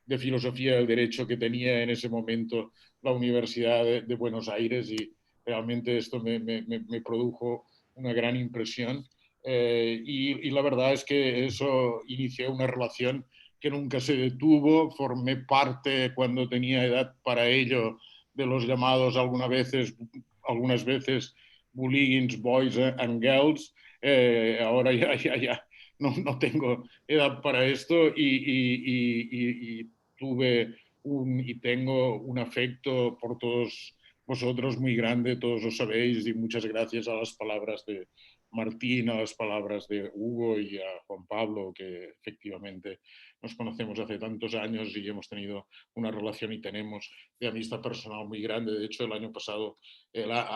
de filosofía del derecho que tenía en ese momento la Universidad de Buenos Aires, y realmente esto me produjo una gran impresión. Y la verdad es que eso inició una relación que nunca se detuvo. Formé parte, cuando tenía edad para ello, de los llamados algunas veces Bullying's Boys and Girls. Ahora ya no tengo edad para esto, y tuve y tengo un afecto por todos vosotros muy grande, todos lo sabéis, y muchas gracias a las palabras de Martín, a las palabras de Hugo y a Juan Pablo, que efectivamente nos conocemos hace tantos años y hemos tenido una relación y tenemos de amistad personal muy grande. De hecho, el año pasado,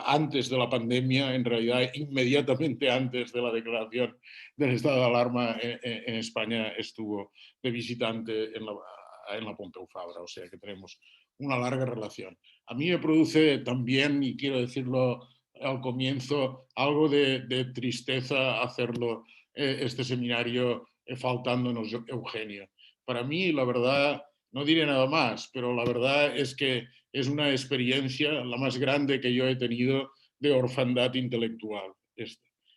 antes de la pandemia, en realidad inmediatamente antes de la declaración del estado de alarma en España, estuvo de visitante en la Pompeu Fabra, o sea que tenemos una larga relación. A mí me produce también, y quiero decirlo al comienzo, algo de tristeza hacerlo, este seminario, faltándonos Eugenio. Para mí, la verdad, no diré nada más, pero la verdad es que es una experiencia la más grande que yo he tenido de orfandad intelectual.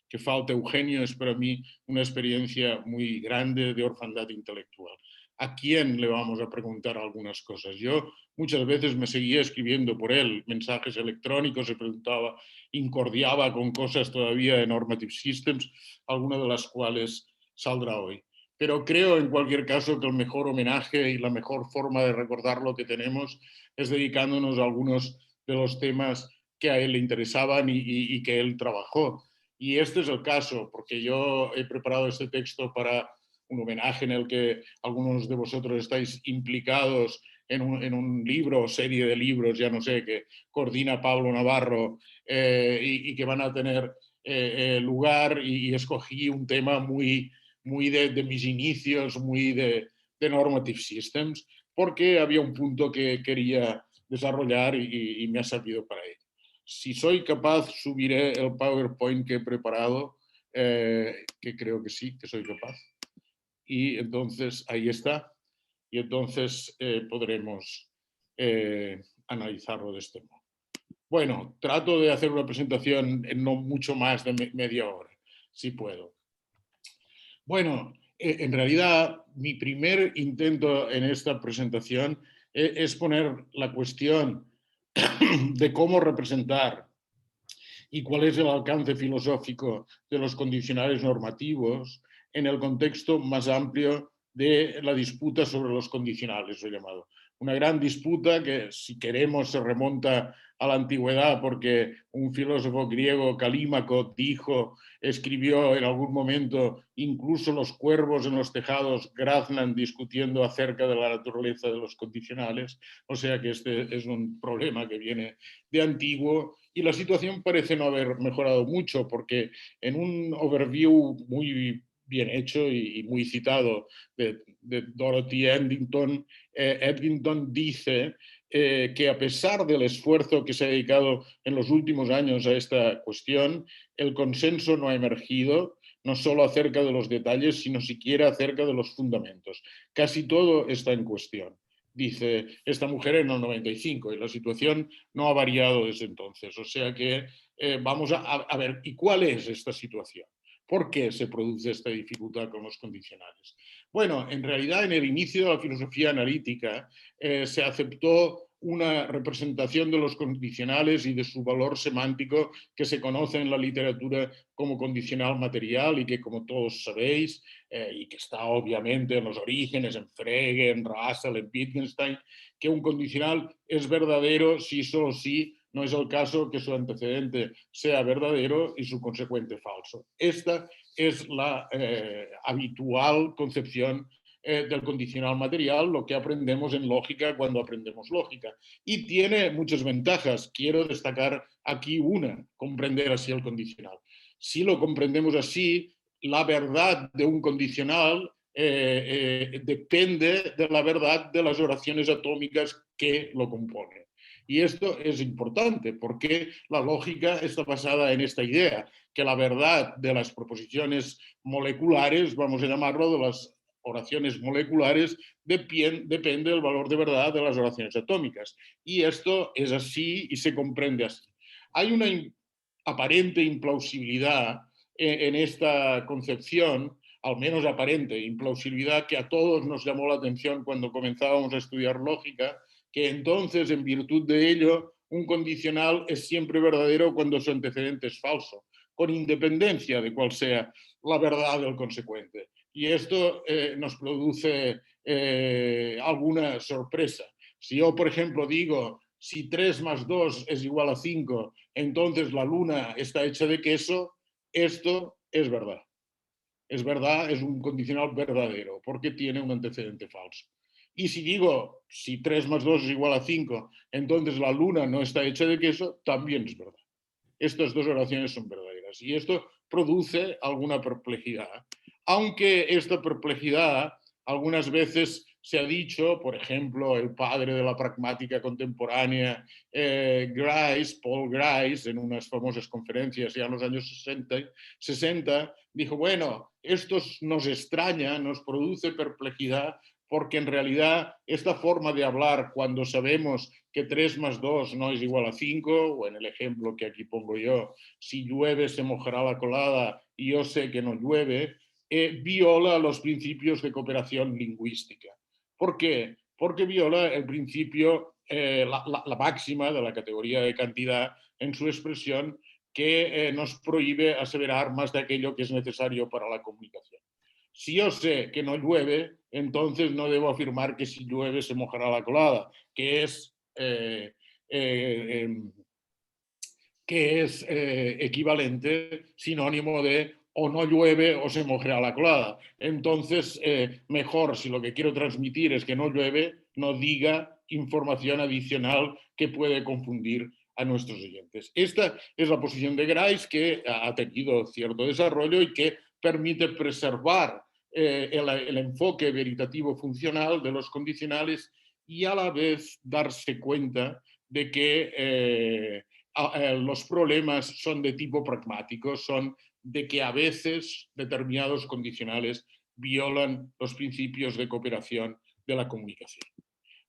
Que falte Eugenio es para mí una experiencia muy grande de orfandad intelectual. ¿A quién le vamos a preguntar algunas cosas? Yo muchas veces me seguía escribiendo por él mensajes electrónicos, se preguntaba, incordiaba con cosas todavía de Normative Systems, alguna de las cuales saldrá hoy. Pero creo, en cualquier caso, que el mejor homenaje y la mejor forma de recordar lo que tenemos es dedicándonos a algunos de los temas que a él le interesaban y que él trabajó. Y este es el caso, porque yo he preparado este texto para un homenaje en el que algunos de vosotros estáis implicados en un libro o serie de libros, ya no sé, que coordina Pablo Navarro, y que van a tener lugar, y escogí un tema muy de mis inicios, muy de Normative Systems, porque había un punto que quería desarrollar y me ha servido para ello. Si soy capaz, subiré el PowerPoint que he preparado, que creo que sí, que soy capaz. Y entonces ahí está. Y entonces podremos analizarlo de este modo. Bueno, trato de hacer una presentación en no mucho más de media hora, si puedo. Bueno, en realidad mi primer intento en esta presentación es poner la cuestión de cómo representar y cuál es el alcance filosófico de los condicionales normativos en el contexto más amplio de la disputa sobre los condicionales, he llamado. Una gran disputa que, si queremos, se remonta a la antigüedad, porque un filósofo griego, Calímaco, escribió en algún momento, incluso los cuervos en los tejados graznan discutiendo acerca de la naturaleza de los condicionales. O sea que este es un problema que viene de antiguo, y la situación parece no haber mejorado mucho, porque en un overview muy bien hecho y muy citado de Dorothy Edgington dice que, a pesar del esfuerzo que se ha dedicado en los últimos años a esta cuestión, el consenso no ha emergido, no solo acerca de los detalles, sino siquiera acerca de los fundamentos. Casi todo está en cuestión, dice esta mujer en el 95, y la situación no ha variado desde entonces. O sea que vamos a ver, ¿y cuál es esta situación? ¿Por qué se produce esta dificultad con los condicionales? Bueno, en realidad, en el inicio de la filosofía analítica se aceptó una representación de los condicionales y de su valor semántico que se conoce en la literatura como condicional material, y que, como todos sabéis, y que está obviamente en los orígenes, en Frege, en Russell, en Wittgenstein, que un condicional es verdadero si solo si no es el caso que su antecedente sea verdadero y su consecuente falso. Esta es la habitual concepción del condicional material, lo que aprendemos en lógica cuando aprendemos lógica. Y tiene muchas ventajas. Quiero destacar aquí una: comprender así el condicional. Si lo comprendemos así, la verdad de un condicional depende de la verdad de las oraciones atómicas que lo componen. Y esto es importante, porque la lógica está basada en esta idea, que la verdad de las proposiciones moleculares, vamos a llamarlo, de las oraciones moleculares depende del valor de verdad de las oraciones atómicas. Y esto es así y se comprende así. Hay una aparente implausibilidad en esta concepción, al menos aparente, implausibilidad que a todos nos llamó la atención cuando comenzábamos a estudiar lógica, que entonces, en virtud de ello, un condicional es siempre verdadero cuando su antecedente es falso, con independencia de cuál sea la verdad del consecuente. Y esto nos produce alguna sorpresa. Si yo, por ejemplo, digo, si 3 más 2 es igual a 5, entonces la luna está hecha de queso, esto es verdad. Es verdad, es un condicional verdadero, porque tiene un antecedente falso. Y si digo, si 3 más 2 es igual a 5, entonces la luna no está hecha de queso, también es verdad. Estas dos oraciones son verdaderas. Y esto produce alguna perplejidad. Aunque esta perplejidad algunas veces se ha dicho, por ejemplo, el padre de la pragmática contemporánea, Grice, Paul Grice, en unas famosas conferencias ya en los años 60, dijo, bueno, esto nos extraña, nos produce perplejidad, porque en realidad esta forma de hablar cuando sabemos que 3 más 2 no es igual a 5, o en el ejemplo que aquí pongo yo, si llueve se mojará la colada y yo sé que no llueve, viola los principios de cooperación lingüística. ¿Por qué? Porque viola el principio, la máxima de la categoría de cantidad en su expresión, que nos prohíbe aseverar más de aquello que es necesario para la comunicación. Si yo sé que no llueve, entonces no debo afirmar que si llueve se mojará la colada, que es equivalente, sinónimo de o no llueve o se mojará la colada. Entonces, mejor, si lo que quiero transmitir es que no llueve, no diga información adicional que puede confundir a nuestros oyentes. Esta es la posición de Grice, que ha tenido cierto desarrollo y que permite preservar el enfoque veritativo funcional de los condicionales y a la vez darse cuenta de que los problemas son de tipo pragmático, son de que a veces determinados condicionales violan los principios de cooperación de la comunicación.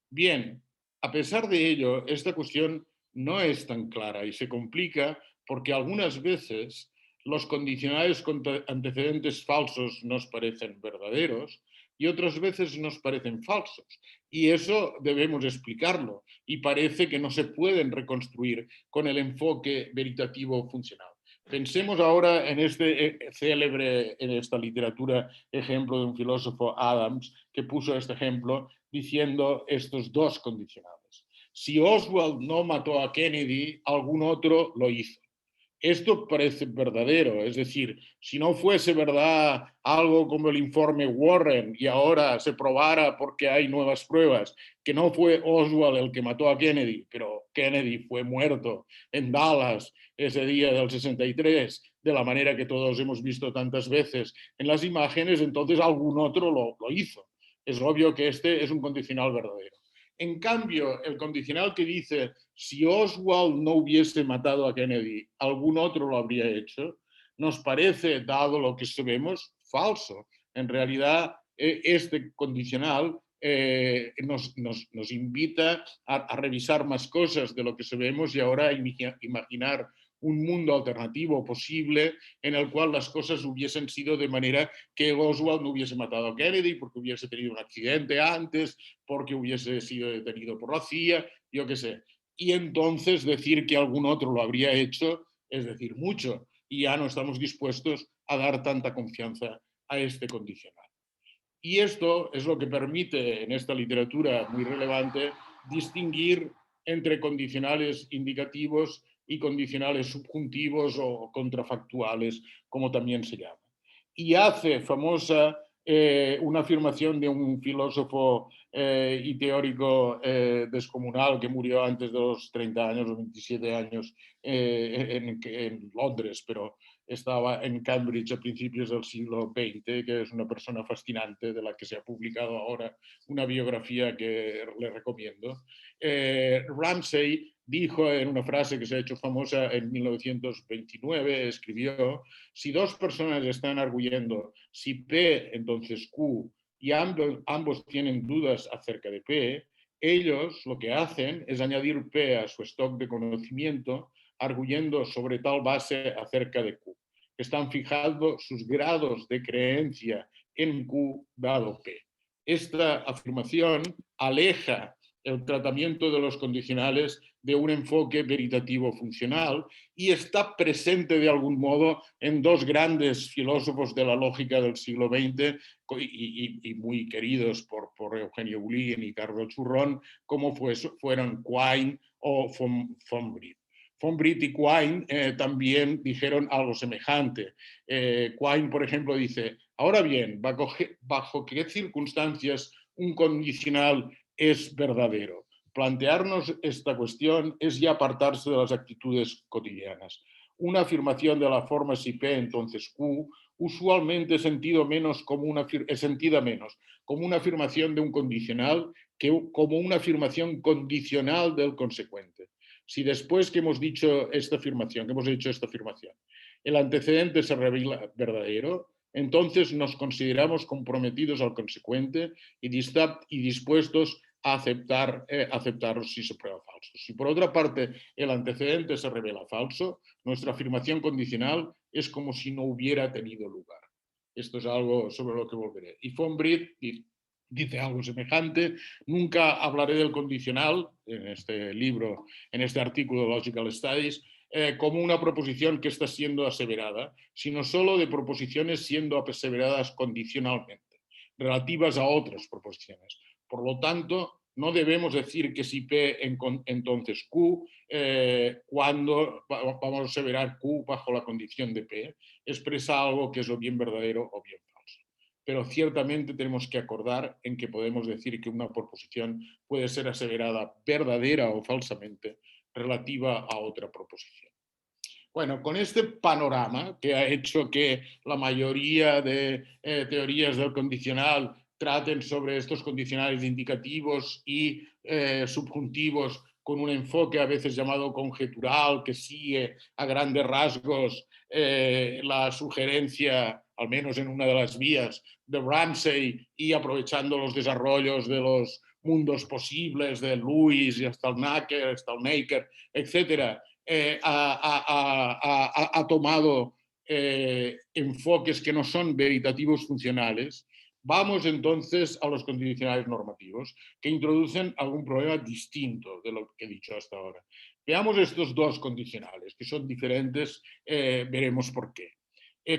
Bien, a pesar de ello, esta cuestión no es tan clara y se complica porque algunas veces los condicionales con antecedentes falsos nos parecen verdaderos y otras veces nos parecen falsos. Y eso debemos explicarlo y parece que no se pueden reconstruir con el enfoque veritativo funcional. Pensemos ahora en este célebre, en esta literatura, ejemplo de un filósofo, Adams, que puso este ejemplo diciendo estos dos condicionales. Si Oswald no mató a Kennedy, algún otro lo hizo. Esto parece verdadero, es decir, si no fuese verdad algo como el informe Warren y ahora se probara porque hay nuevas pruebas que no fue Oswald el que mató a Kennedy, pero Kennedy fue muerto en Dallas ese día del 63, de la manera que todos hemos visto tantas veces en las imágenes, entonces algún otro lo hizo. Es obvio que este es un condicional verdadero. En cambio, el condicional que dice si Oswald no hubiese matado a Kennedy, algún otro lo habría hecho, nos parece, dado lo que sabemos, falso. En realidad, este condicional nos invita a revisar más cosas de lo que sabemos y ahora a imaginar un mundo alternativo posible en el cual las cosas hubiesen sido de manera que Oswald no hubiese matado a Kennedy porque hubiese tenido un accidente antes, porque hubiese sido detenido por la CIA, yo qué sé. Y entonces decir que algún otro lo habría hecho es decir mucho y ya no estamos dispuestos a dar tanta confianza a este condicional. Y esto es lo que permite en esta literatura muy relevante distinguir entre condicionales indicativos y condicionales subjuntivos o contrafactuales, como también se llama. Y hace famosa una afirmación de un filósofo y teórico descomunal que murió antes de los 30 años o 27 años en Londres, pero estaba en Cambridge a principios del siglo XX, que es una persona fascinante de la que se ha publicado ahora una biografía que le recomiendo. Ramsay dijo en una frase que se ha hecho famosa en 1929, escribió, si dos personas están arguyendo si P, entonces Q, y ambos tienen dudas acerca de P, ellos lo que hacen es añadir P a su stock de conocimiento, arguyendo sobre tal base acerca de Q. Están fijando sus grados de creencia en Q dado P. Esta afirmación aleja el tratamiento de los condicionales de un enfoque veritativo funcional y está presente de algún modo en dos grandes filósofos de la lógica del siglo XX y muy queridos por Eugenio Boulin y Carlos Churrón, como fueron Quine o von Wright. Von Wright y Quine también dijeron algo semejante. Quine, por ejemplo, dice, ahora bien, ¿bajo qué circunstancias un condicional es verdadero? Plantearnos esta cuestión es ya apartarse de las actitudes cotidianas. Una afirmación de la forma si P, entonces Q, usualmente es sentida menos como una afirmación de un condicional que como una afirmación condicional del consecuente. Si después que hemos dicho esta afirmación, el antecedente se revela verdadero, entonces nos consideramos comprometidos al consecuente y dispuestos a aceptarlo si se prueba falso. Si por otra parte el antecedente se revela falso, nuestra afirmación condicional es como si no hubiera tenido lugar. Esto es algo sobre lo que volveré. Y von Wright dice algo semejante. Nunca hablaré del condicional en este libro, en este artículo de Logical Studies, como una proposición que está siendo aseverada, sino solo de proposiciones siendo aseveradas condicionalmente, relativas a otras proposiciones. Por lo tanto, no debemos decir que si P entonces Q, cuando vamos a aseverar Q bajo la condición de P, expresa algo que es o bien verdadero o bien falso. Pero ciertamente tenemos que acordar en que podemos decir que una proposición puede ser aseverada verdadera o falsamente relativa a otra proposición. Bueno, con este panorama que ha hecho que la mayoría de teorías del condicional traten sobre estos condicionales indicativos y subjuntivos con un enfoque a veces llamado conjetural, que sigue a grandes rasgos la sugerencia, al menos en una de las vías, de Ramsey, y aprovechando los desarrollos de los mundos posibles de Lewis y Stalnaker, etcétera, ha tomado enfoques que no son veritativos funcionales. Vamos entonces a los condicionales normativos, que introducen algún problema distinto de lo que he dicho hasta ahora. Veamos estos dos condicionales, que son diferentes, veremos por qué.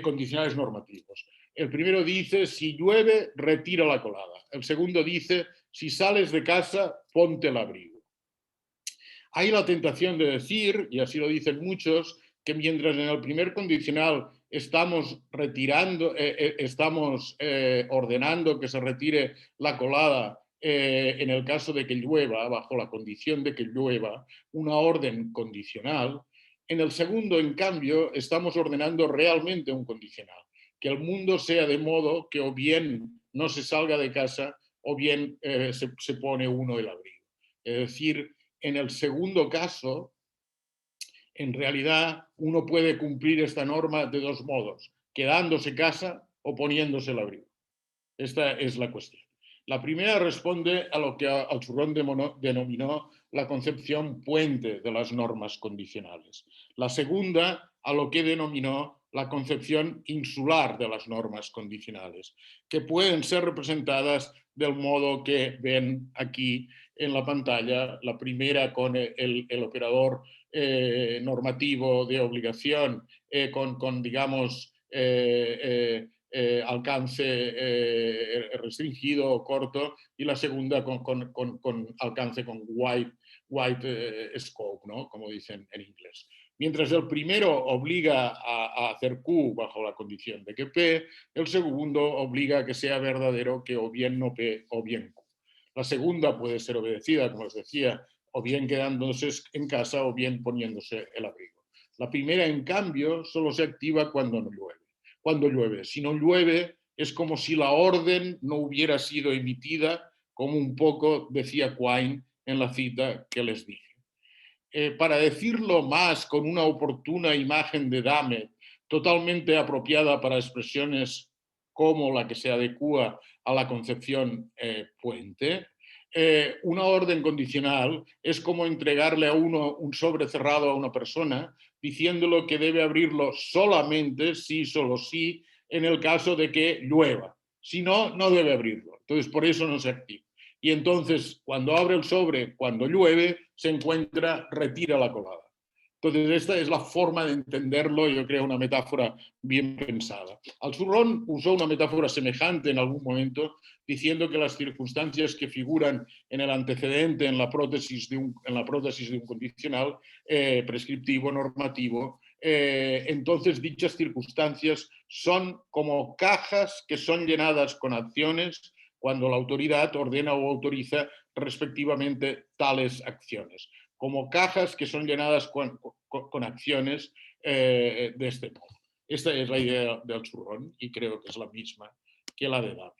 Condicionales normativos. El primero dice, si llueve, retira la colada. El segundo dice, si sales de casa, ponte el abrigo. Hay la tentación de decir, y así lo dicen muchos, que mientras en el primer condicional estamos ordenando que se retire la colada en el caso de que llueva, bajo la condición de que llueva, una orden condicional, en el segundo, en cambio, estamos ordenando realmente un condicional, que el mundo sea de modo que o bien no se salga de casa o bien se pone uno el abrigo. Es decir, en el segundo caso, en realidad uno puede cumplir esta norma de dos modos, quedándose casa o poniéndose el abrigo. Esta es la cuestión. La primera responde a lo que Churrón denominó la concepción puente de las normas condicionales. La segunda a lo que denominó la concepción insular de las normas condicionales, que pueden ser representadas del modo que ven aquí en la pantalla, la primera con el operador normativo de obligación, con digamos, alcance restringido o corto, y la segunda con alcance con wide scope, ¿no? Como dicen en inglés. Mientras el primero obliga a hacer Q bajo la condición de que P, el segundo obliga a que sea verdadero que o bien no P o bien Q. La segunda puede ser obedecida, como os decía, o bien quedándose en casa o bien poniéndose el abrigo. La primera, en cambio, solo se activa cuando no llueve. Cuando llueve. Si no llueve, es como si la orden no hubiera sido emitida, como un poco decía Quine en la cita que les dije. Para decirlo más con una oportuna imagen de Dahmer, totalmente apropiada para expresiones como la que se adecua a la concepción puente. Una orden condicional es como entregarle a uno un sobre cerrado a una persona diciéndolo que debe abrirlo solamente, sí, solo sí, en el caso de que llueva. Si no, no debe abrirlo. Entonces, por eso no se activa. Y entonces, cuando abre el sobre, cuando llueve, se encuentra, retira la colada. Entonces, esta es la forma de entenderlo, yo creo, una metáfora bien pensada. Al-Zurrón usó una metáfora semejante en algún momento, diciendo que las circunstancias que figuran en el antecedente, en la prótesis de un condicional prescriptivo, normativo, entonces dichas circunstancias son como cajas que son llenadas con acciones cuando la autoridad ordena o autoriza respectivamente tales acciones, como cajas que son llenadas con acciones de este modo. Esta es la idea de Al-Zurrón y creo que es la misma que la de David.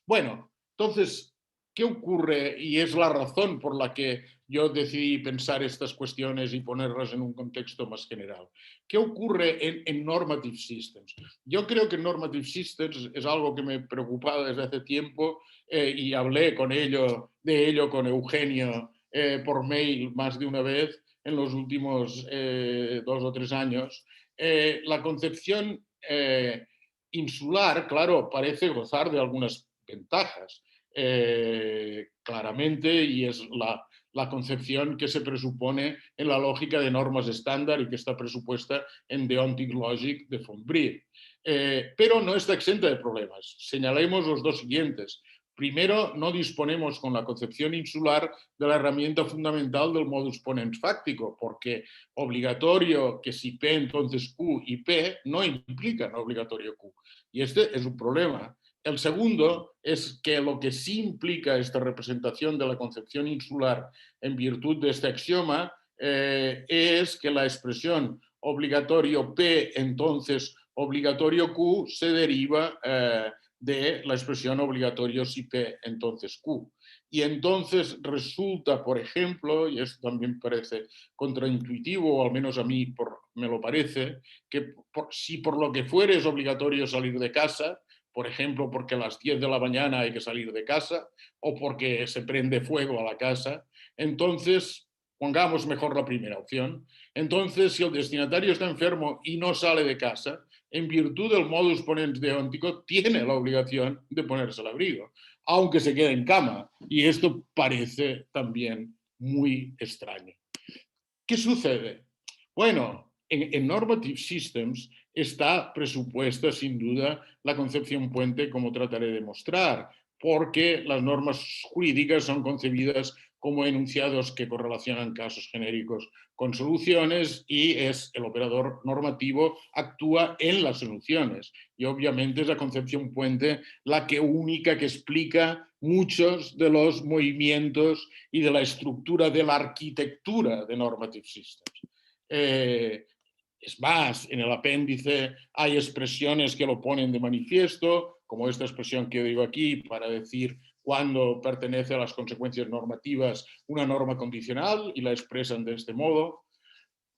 Bueno, entonces, ¿qué ocurre? Y es la razón por la que yo decidí pensar estas cuestiones y ponerlas en un contexto más general. ¿Qué ocurre en Normative Systems? Yo creo que Normative Systems es algo que me preocupaba desde hace tiempo y hablé de ello con Eugenio por mail más de una vez en los últimos 2 o 3 años. La concepción insular, claro, parece gozar de algunas ventajas, claramente, y es la concepción que se presupone en la lógica de normas estándar y que está presupuesta en Deontic Logic de von Brier. Pero no está exenta de problemas. Señalemos los dos siguientes. Primero, no disponemos con la concepción insular de la herramienta fundamental del modus ponens fáctico, porque obligatorio que si P entonces Q y P no implican obligatorio Q. Y este es un problema. El segundo es que lo que sí implica esta representación de la concepción insular en virtud de este axioma es que la expresión obligatorio P entonces obligatorio Q se deriva de la expresión obligatorio si P entonces Q. Y entonces resulta, por ejemplo, y esto también parece contraintuitivo, o al menos a mí me lo parece, que si por lo que fuere es obligatorio salir de casa, por ejemplo, porque a las 10 de la mañana hay que salir de casa o porque se prende fuego a la casa, entonces pongamos mejor la primera opción. Entonces, si el destinatario está enfermo y no sale de casa, en virtud del modus ponens deóntico, tiene la obligación de ponerse el abrigo, aunque se quede en cama. Y esto parece también muy extraño. ¿Qué sucede? Bueno, en Normative Systems está presupuesta sin duda la concepción puente, como trataré de mostrar, porque las normas jurídicas son concebidas como enunciados que correlacionan casos genéricos con soluciones y es el operador normativo actúa en las soluciones. Y obviamente es la concepción puente la que única que explica muchos de los movimientos y de la estructura de la arquitectura de Normative Systems. Es más, en el apéndice hay expresiones que lo ponen de manifiesto, como esta expresión que yo digo aquí para decir cuándo pertenece a las consecuencias normativas una norma condicional y la expresan de este modo,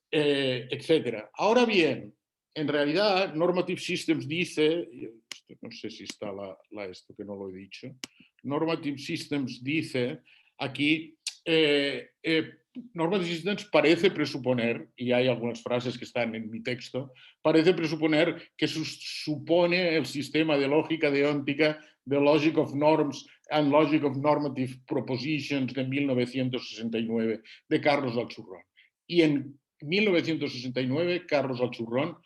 etc. Ahora bien, en realidad, Normative Systems dice, no sé si está esto que no lo he dicho, Normative Systems dice aquí, Normative Systems parece presuponer, y hay algunas frases que están en mi texto, parece presuponer que supone el sistema de lógica deóntica de Logic of Norms and Logic of Normative Propositions de 1969 de Carlos Al-Zurrón. Y en 1969, Carlos Al-Zurrón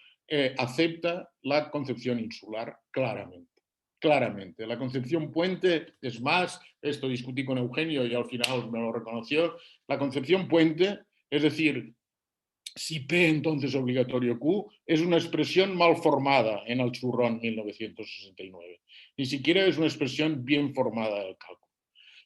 acepta la concepción insular claramente. Claramente. La concepción puente, es más, esto discutí con Eugenio y al final me lo reconoció, la concepción puente, es decir, si P entonces obligatorio Q, es una expresión mal formada en Al-Zurrón 1969. Ni siquiera es una expresión bien formada del cálculo.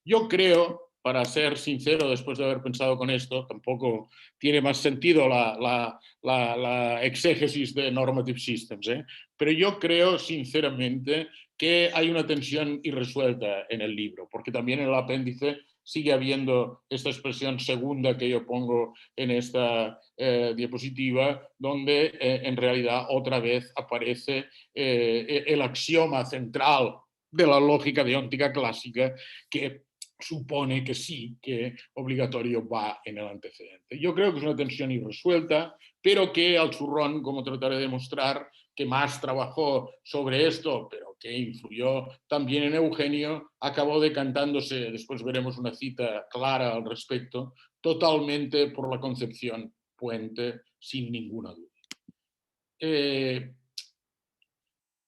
Yo creo, para ser sincero, después de haber pensado con esto, tampoco tiene más sentido la exégesis de Normative Systems, pero yo creo sinceramente que hay una tensión irresuelta en el libro, porque también en el apéndice sigue habiendo esta expresión segunda que yo pongo en esta diapositiva, donde en realidad otra vez aparece el axioma central de la lógica deóntica clásica, que supone que sí, que obligatorio va en el antecedente. Yo creo que es una tensión irresuelta, pero que al Zurrón, como trataré de mostrar, que más trabajó sobre esto, pero que influyó también en Eugenio, acabó decantándose, después veremos una cita clara al respecto, totalmente por la concepción puente, sin ninguna duda.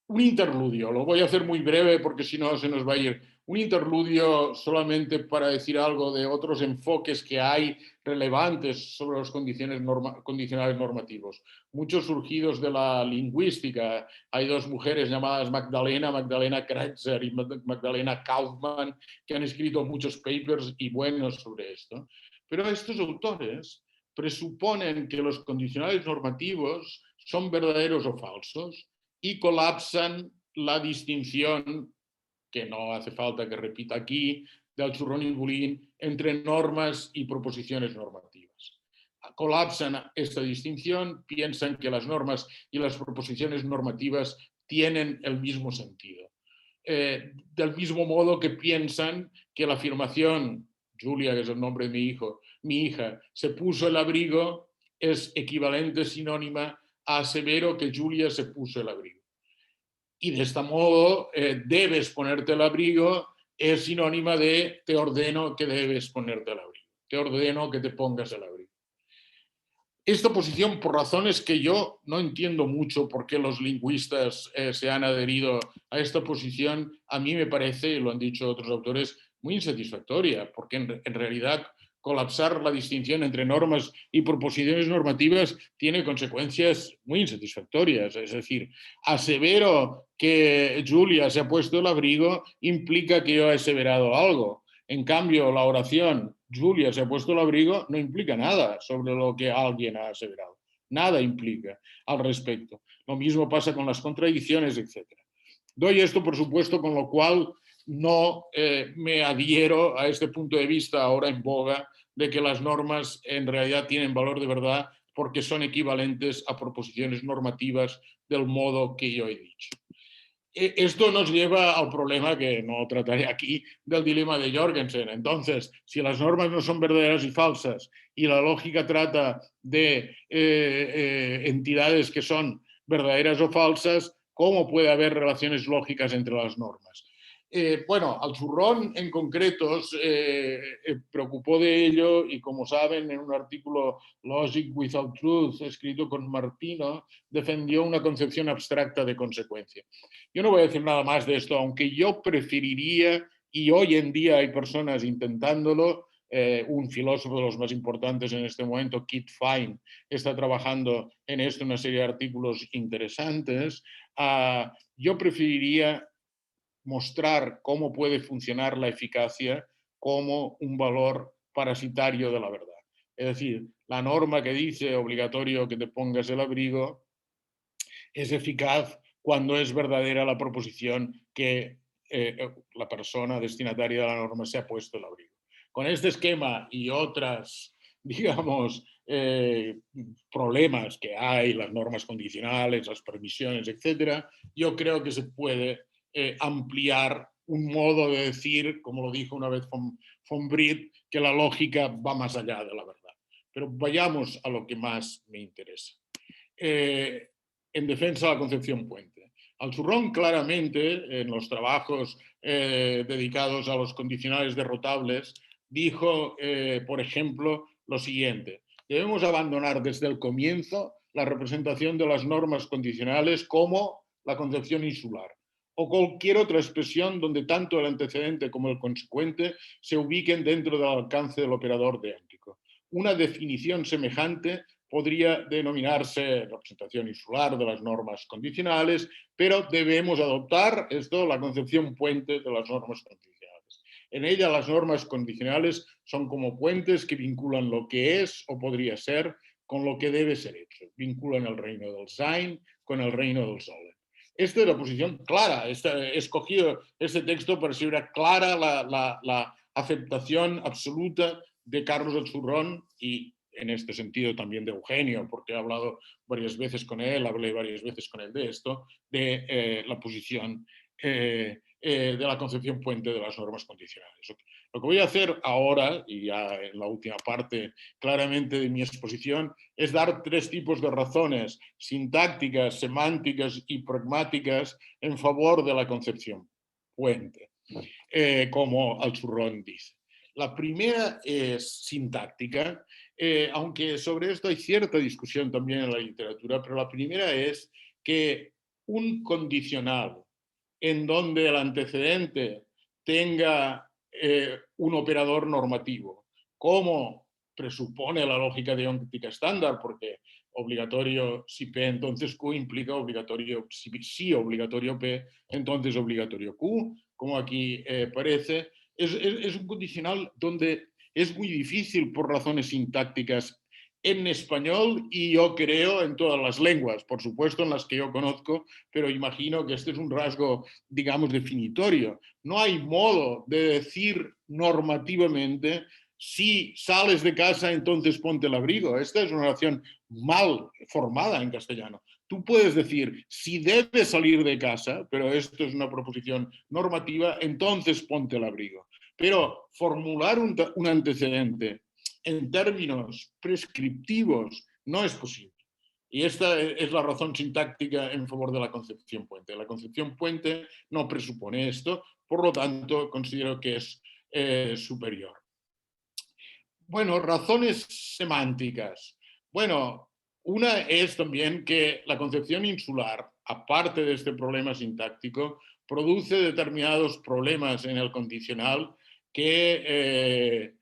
Un interludio, lo voy a hacer muy breve porque si no se nos va a ir. Un interludio solamente para decir algo de otros enfoques que hay relevantes sobre los condicionales normativos. Muchos surgidos de la lingüística. Hay dos mujeres llamadas Magdalena Kretzer y Magdalena Kaufmann, que han escrito muchos papers y buenos sobre esto. Pero estos autores presuponen que los condicionales normativos son verdaderos o falsos y colapsan la distinción, que no hace falta que repita aquí, del Zurrón y Bulín entre normas y proposiciones normativas. Colapsan esta distinción, piensan que las normas y las proposiciones normativas tienen el mismo sentido. Del mismo modo que piensan que la afirmación, Julia, que es el nombre de mi hija, se puso el abrigo, es equivalente, sinónima a asevero que Julia se puso el abrigo. Y de este modo, debes ponerte el abrigo es sinónima de te ordeno que debes ponerte el abrigo. Te ordeno que te pongas el abrigo. Esta posición, por razones que yo no entiendo mucho por qué los lingüistas se han adherido a esta posición, a mí me parece, y lo han dicho otros autores, muy insatisfactoria, porque en realidad colapsar la distinción entre normas y proposiciones normativas tiene consecuencias muy insatisfactorias. Es decir, asevero que Julia se ha puesto el abrigo implica que yo he aseverado algo. En cambio, la oración Julia se ha puesto el abrigo no implica nada sobre lo que alguien ha aseverado. Nada implica al respecto. Lo mismo pasa con las contradicciones, etc. Doy esto, por supuesto, con lo cual no me adhiero a este punto de vista ahora en boga de que las normas en realidad tienen valor de verdad porque son equivalentes a proposiciones normativas del modo que yo he dicho. Esto nos lleva al problema que no trataré aquí del dilema de Jorgensen. Entonces, si las normas no son verdaderas y falsas y la lógica trata de entidades que son verdaderas o falsas, ¿cómo puede haber relaciones lógicas entre las normas? Bueno, al Zurrón en concreto preocupó de ello y, como saben, en un artículo Logic Without Truth escrito con Martino, defendió una concepción abstracta de consecuencia. Yo no voy a decir nada más de esto, aunque yo preferiría, y hoy en día hay personas intentándolo, un filósofo de los más importantes en este momento, Kit Fine, está trabajando en esto, una serie de artículos interesantes. Yo preferiría mostrar cómo puede funcionar la eficacia como un valor parasitario de la verdad. Es decir, la norma que dice obligatorio que te pongas el abrigo es eficaz cuando es verdadera la proposición que la persona destinataria de la norma se ha puesto el abrigo. Con este esquema y otras, digamos, problemas que hay, las normas condicionales, las permisiones, etcétera, yo creo que se puede ampliar un modo de decir, como lo dijo una vez von Britt, que la lógica va más allá de la verdad. Pero vayamos a lo que más me interesa. En defensa de la concepción puente. Al Zurrón, claramente, en los trabajos dedicados a los condicionales derrotables, dijo, por ejemplo, lo siguiente: debemos abandonar desde el comienzo la representación de las normas condicionales como la concepción insular o cualquier otra expresión donde tanto el antecedente como el consecuente se ubiquen dentro del alcance del operador deóntico. Una definición semejante podría denominarse representación insular de las normas condicionales, pero debemos adoptar la concepción puente de las normas condicionales. En ella las normas condicionales son como puentes que vinculan lo que es o podría ser con lo que debe ser hecho. Vinculan el reino del Sein con el reino del Sollen. Esta es la posición clara. He escogido este texto para que sea clara la aceptación absoluta de Carlos el Zurrón y en este sentido también de Eugenio, porque he hablado varias veces con él, hablé varias veces con él de esto, de la posición de la concepción puente de las normas condicionales. Lo que voy a hacer ahora, y ya en la última parte claramente de mi exposición, es dar tres tipos de razones sintácticas, semánticas y pragmáticas en favor de la concepción puente, como el Zurrón dice. La primera es sintáctica, aunque sobre esto hay cierta discusión también en la literatura, pero la primera es que un condicional en donde el antecedente tenga un operador normativo, como presupone la lógica dióntica estándar, porque obligatorio si P, entonces Q implica obligatorio, si obligatorio P, entonces obligatorio Q, como aquí parece, es un condicional donde es muy difícil por razones sintácticas en español y yo creo en todas las lenguas, por supuesto en las que yo conozco, pero imagino que este es un rasgo, digamos, definitorio. No hay modo de decir normativamente si sales de casa, entonces ponte el abrigo. Esta es una oración mal formada en castellano. Tú puedes decir, si debes salir de casa, pero esto es una proposición normativa, entonces ponte el abrigo. Pero formular un antecedente en términos prescriptivos no es posible. Y esta es la razón sintáctica en favor de la concepción puente. La concepción puente no presupone esto, por lo tanto considero que es superior. Bueno, razones semánticas. Bueno, una es también que la concepción insular, aparte de este problema sintáctico, produce determinados problemas en el condicional que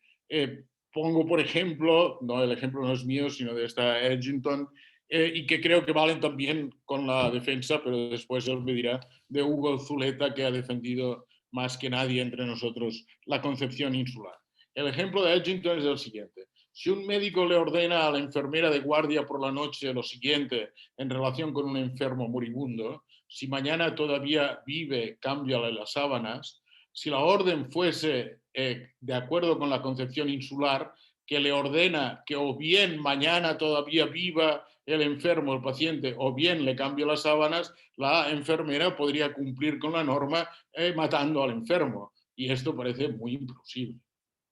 pongo, por ejemplo, no, el ejemplo no es mío, sino de esta Edgington, y que creo que valen también con la defensa, pero después él me dirá, de Hugo Zuleta, que ha defendido más que nadie entre nosotros la concepción insular. El ejemplo de Edgington es el siguiente. Si un médico le ordena a la enfermera de guardia por la noche lo siguiente en relación con un enfermo moribundo, si mañana todavía vive, cámbiale las sábanas, si la orden fuese de acuerdo con la concepción insular, que le ordena que o bien mañana todavía viva el enfermo, el paciente, o bien le cambie las sábanas, la enfermera podría cumplir con la norma matando al enfermo. Y esto parece muy implausible,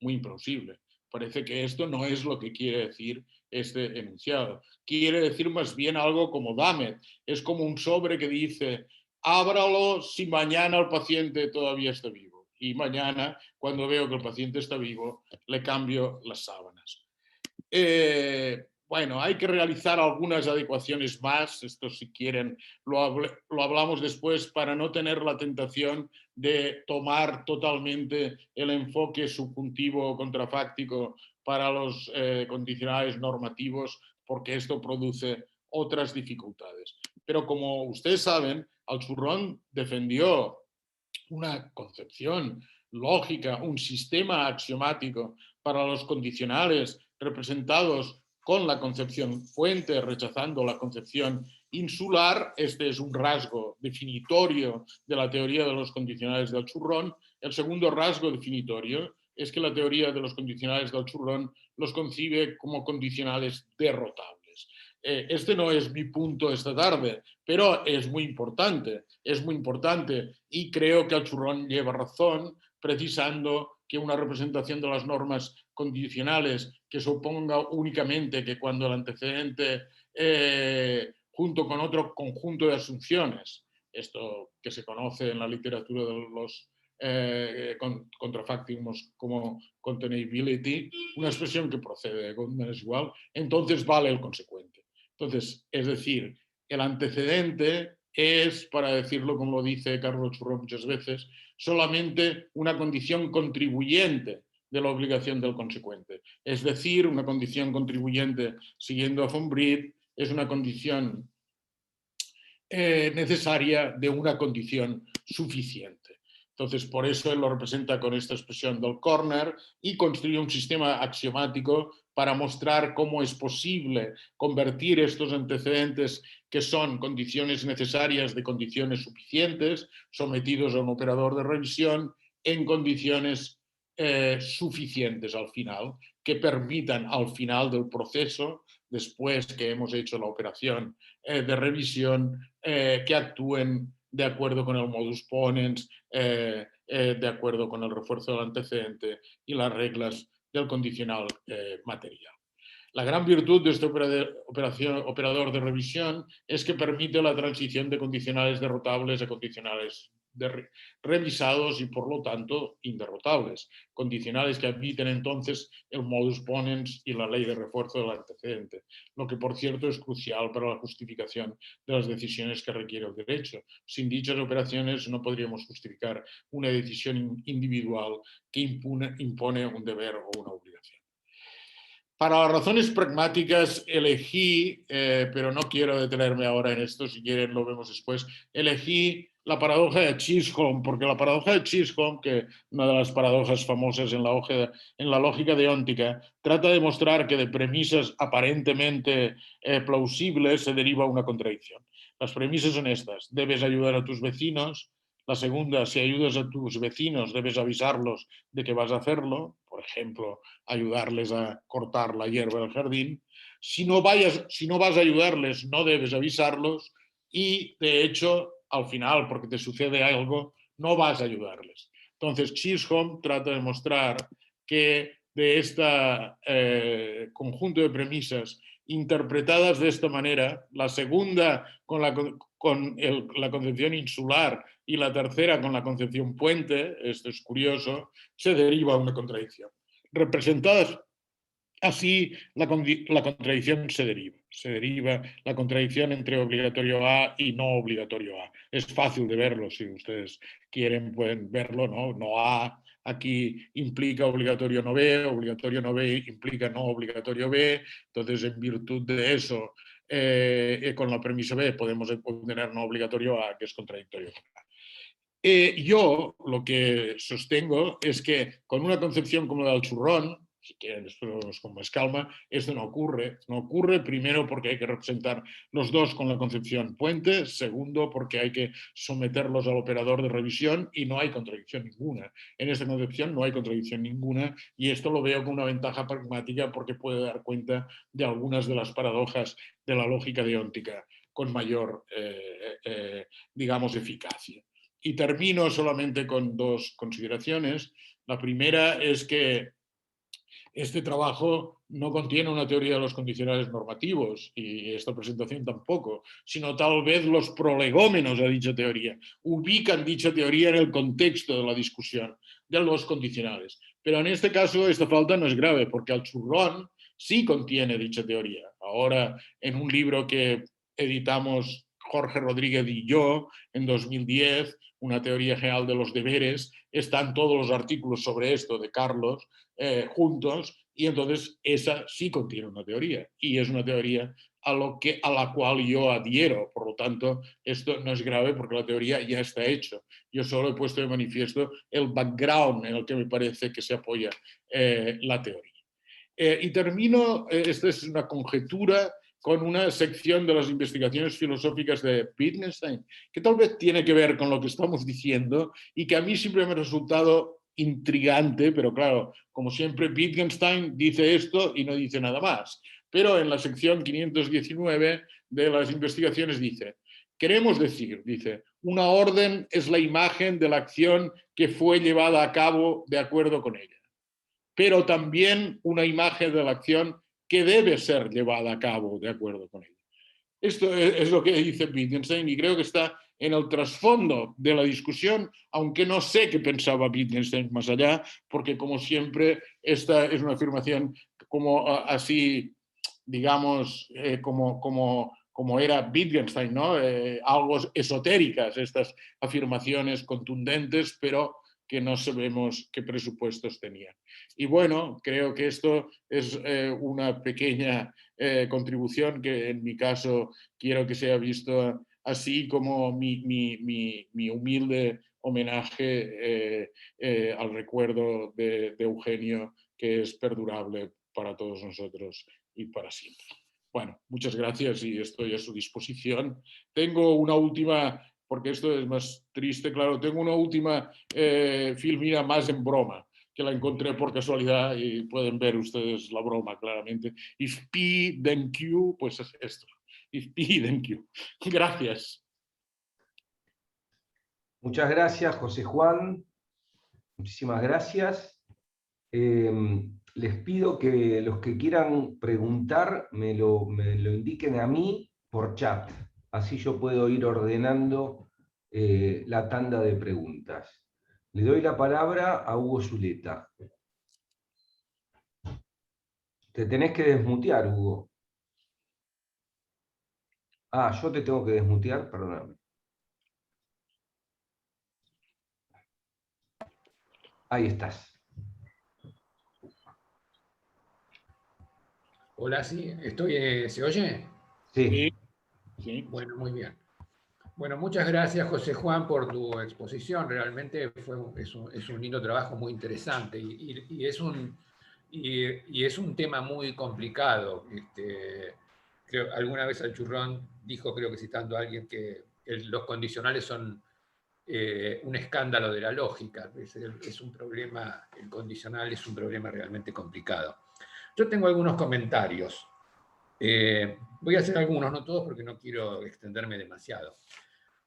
muy implausible. Parece que esto no es lo que quiere decir este enunciado. Quiere decir más bien algo como dame. Es como un sobre que dice, ábralo si mañana el paciente todavía está vivo. Y mañana, cuando veo que el paciente está vivo, le cambio las sábanas. Bueno, hay que realizar algunas adecuaciones más, esto si quieren lo hablamos después, para no tener la tentación de tomar totalmente el enfoque subjuntivo o contrafáctico para los condicionales normativos, porque esto produce otras dificultades. Pero como ustedes saben, Al-Zurrón defendió una concepción lógica, un sistema axiomático para los condicionales representados con la concepción fuente, rechazando la concepción insular. Este es un rasgo definitorio de la teoría de los condicionales del Zurrón. El segundo rasgo definitorio es que la teoría de los condicionales del Zurrón los concibe como condicionales derrotables. Este no es mi punto esta tarde, pero es muy importante y creo que Al-Zurrón lleva razón precisando que una representación de las normas condicionales que suponga únicamente que cuando el antecedente junto con otro conjunto de asunciones, esto que se conoce en la literatura de los contrafactiums como containability, una expresión que procede de Goldman es igual, entonces vale el consecuente. Entonces, es decir, el antecedente es, para decirlo como lo dice Carlos Zurrón muchas veces, solamente una condición contribuyente de la obligación del consecuente. Es decir, una condición contribuyente, siguiendo a von Britt, es una condición necesaria de una condición suficiente. Entonces, por eso él lo representa con esta expresión del corner y construye un sistema axiomático para mostrar cómo es posible convertir estos antecedentes, que son condiciones necesarias de condiciones suficientes, sometidos a un operador de revisión, en condiciones suficientes al final, que permitan al final del proceso, después que hemos hecho la operación de revisión, que actúen de acuerdo con el modus ponens, de acuerdo con el refuerzo del antecedente y las reglas del condicional material. La gran virtud de este operador de revisión es que permite la transición de condicionales derrotables a condicionales revisados y, por lo tanto, inderrotables. Condicionales que admiten entonces el modus ponens y la ley de refuerzo del antecedente, lo que, por cierto, es crucial para la justificación de las decisiones que requiere el derecho. Sin dichas operaciones no podríamos justificar una decisión individual que impone un deber o una obligación. Para las razones pragmáticas elegí, pero no quiero detenerme ahora en esto, si quieren lo vemos después, elegí la paradoja de Chisholm, porque la paradoja de Chisholm, que es una de las paradojas famosas en la lógica deóntica, trata de mostrar que de premisas aparentemente plausibles se deriva una contradicción. Las premisas son estas: debes ayudar a tus vecinos. La segunda, si ayudas a tus vecinos, debes avisarlos de que vas a hacerlo. Por ejemplo, ayudarles a cortar la hierba del jardín. Si no vas a ayudarles, no debes avisarlos y, de hecho, al final, porque te sucede algo, no vas a ayudarles. Entonces, Chisholm trata de mostrar que de este conjunto de premisas interpretadas de esta manera, la segunda con la concepción insular y la tercera con la concepción puente, esto es curioso, se deriva una contradicción. Representadas así, la contradicción se deriva la contradicción entre obligatorio A y no obligatorio A. Es fácil de verlo, si ustedes quieren pueden verlo, ¿no? No A aquí implica obligatorio no B implica no obligatorio B, entonces en virtud de eso, con la premisa B podemos obtener no obligatorio A, que es contradictorio con A. Yo lo que sostengo es que con una concepción como la del churrón, si quieren después con más calma, esto no ocurre. No ocurre, primero, porque hay que representar los dos con la concepción puente, segundo, porque hay que someterlos al operador de revisión y no hay contradicción ninguna. En esta concepción no hay contradicción ninguna y esto lo veo como una ventaja pragmática porque puede dar cuenta de algunas de las paradojas de la lógica deóntica con mayor, digamos, eficacia. Y termino solamente con dos consideraciones. La primera es que este trabajo no contiene una teoría de los condicionales normativos, y esta presentación tampoco, sino tal vez los prolegómenos a dicha teoría. Ubican dicha teoría en el contexto de la discusión de los condicionales. Pero en este caso esta falta no es grave, porque el churrón sí contiene dicha teoría. Ahora, en un libro que editamos Jorge Rodríguez y yo en 2010, una teoría general de los deberes, están todos los artículos sobre esto de Carlos juntos, y entonces esa sí contiene una teoría y es una teoría a la cual yo adhiero. Por lo tanto, esto no es grave porque la teoría ya está hecha. Yo solo he puesto de manifiesto el background en el que me parece que se apoya la teoría. Y termino, esta es una conjetura, con una sección de las investigaciones filosóficas de Wittgenstein, que tal vez tiene que ver con lo que estamos diciendo y que a mí siempre me ha resultado intrigante, pero claro, como siempre, Wittgenstein dice esto y no dice nada más. Pero en la sección 519 de las investigaciones dice: queremos decir, dice, una orden es la imagen de la acción que fue llevada a cabo de acuerdo con ella, pero también una imagen de la acción que debe ser llevada a cabo de acuerdo con ella. Esto es lo que dice Wittgenstein y creo que está en el trasfondo de la discusión, aunque no sé qué pensaba Wittgenstein más allá, porque como siempre esta es una afirmación como así, digamos, como era Wittgenstein, ¿no? Algo esotéricas, estas afirmaciones contundentes, pero que no sabemos qué presupuestos tenían. Y bueno, creo que esto es una pequeña contribución que en mi caso quiero que sea visto así como mi humilde homenaje al recuerdo de Eugenio, que es perdurable para todos nosotros y para siempre. Bueno, muchas gracias y estoy a su disposición. Tengo una última, porque esto es más triste, claro, tengo una última filmina más en broma. que la encontré por casualidad y pueden ver ustedes la broma claramente. If P, then Q, pues es esto. If P, then Q. Gracias. Muchas gracias, José Juan. Muchísimas gracias. Les pido que los que quieran preguntar me lo indiquen a mí por chat. Así yo puedo ir ordenando la tanda de preguntas. Le doy la palabra a Hugo Zuleta. Te tenés que desmutear, Hugo. Ah, yo te tengo que desmutear, perdóname. Ahí estás. Hola, sí, ¿se oye? Sí. Sí. Bueno, muy bien. Bueno, muchas gracias, José Juan, por tu exposición. Realmente es un lindo trabajo, muy interesante y es un tema muy complicado. Alguna vez Alchurrón dijo, creo que citando a alguien, que los condicionales son un escándalo de la lógica. Es un problema, el condicional es un problema realmente complicado. Yo tengo algunos comentarios. Voy a hacer algunos, no todos, porque no quiero extenderme demasiado.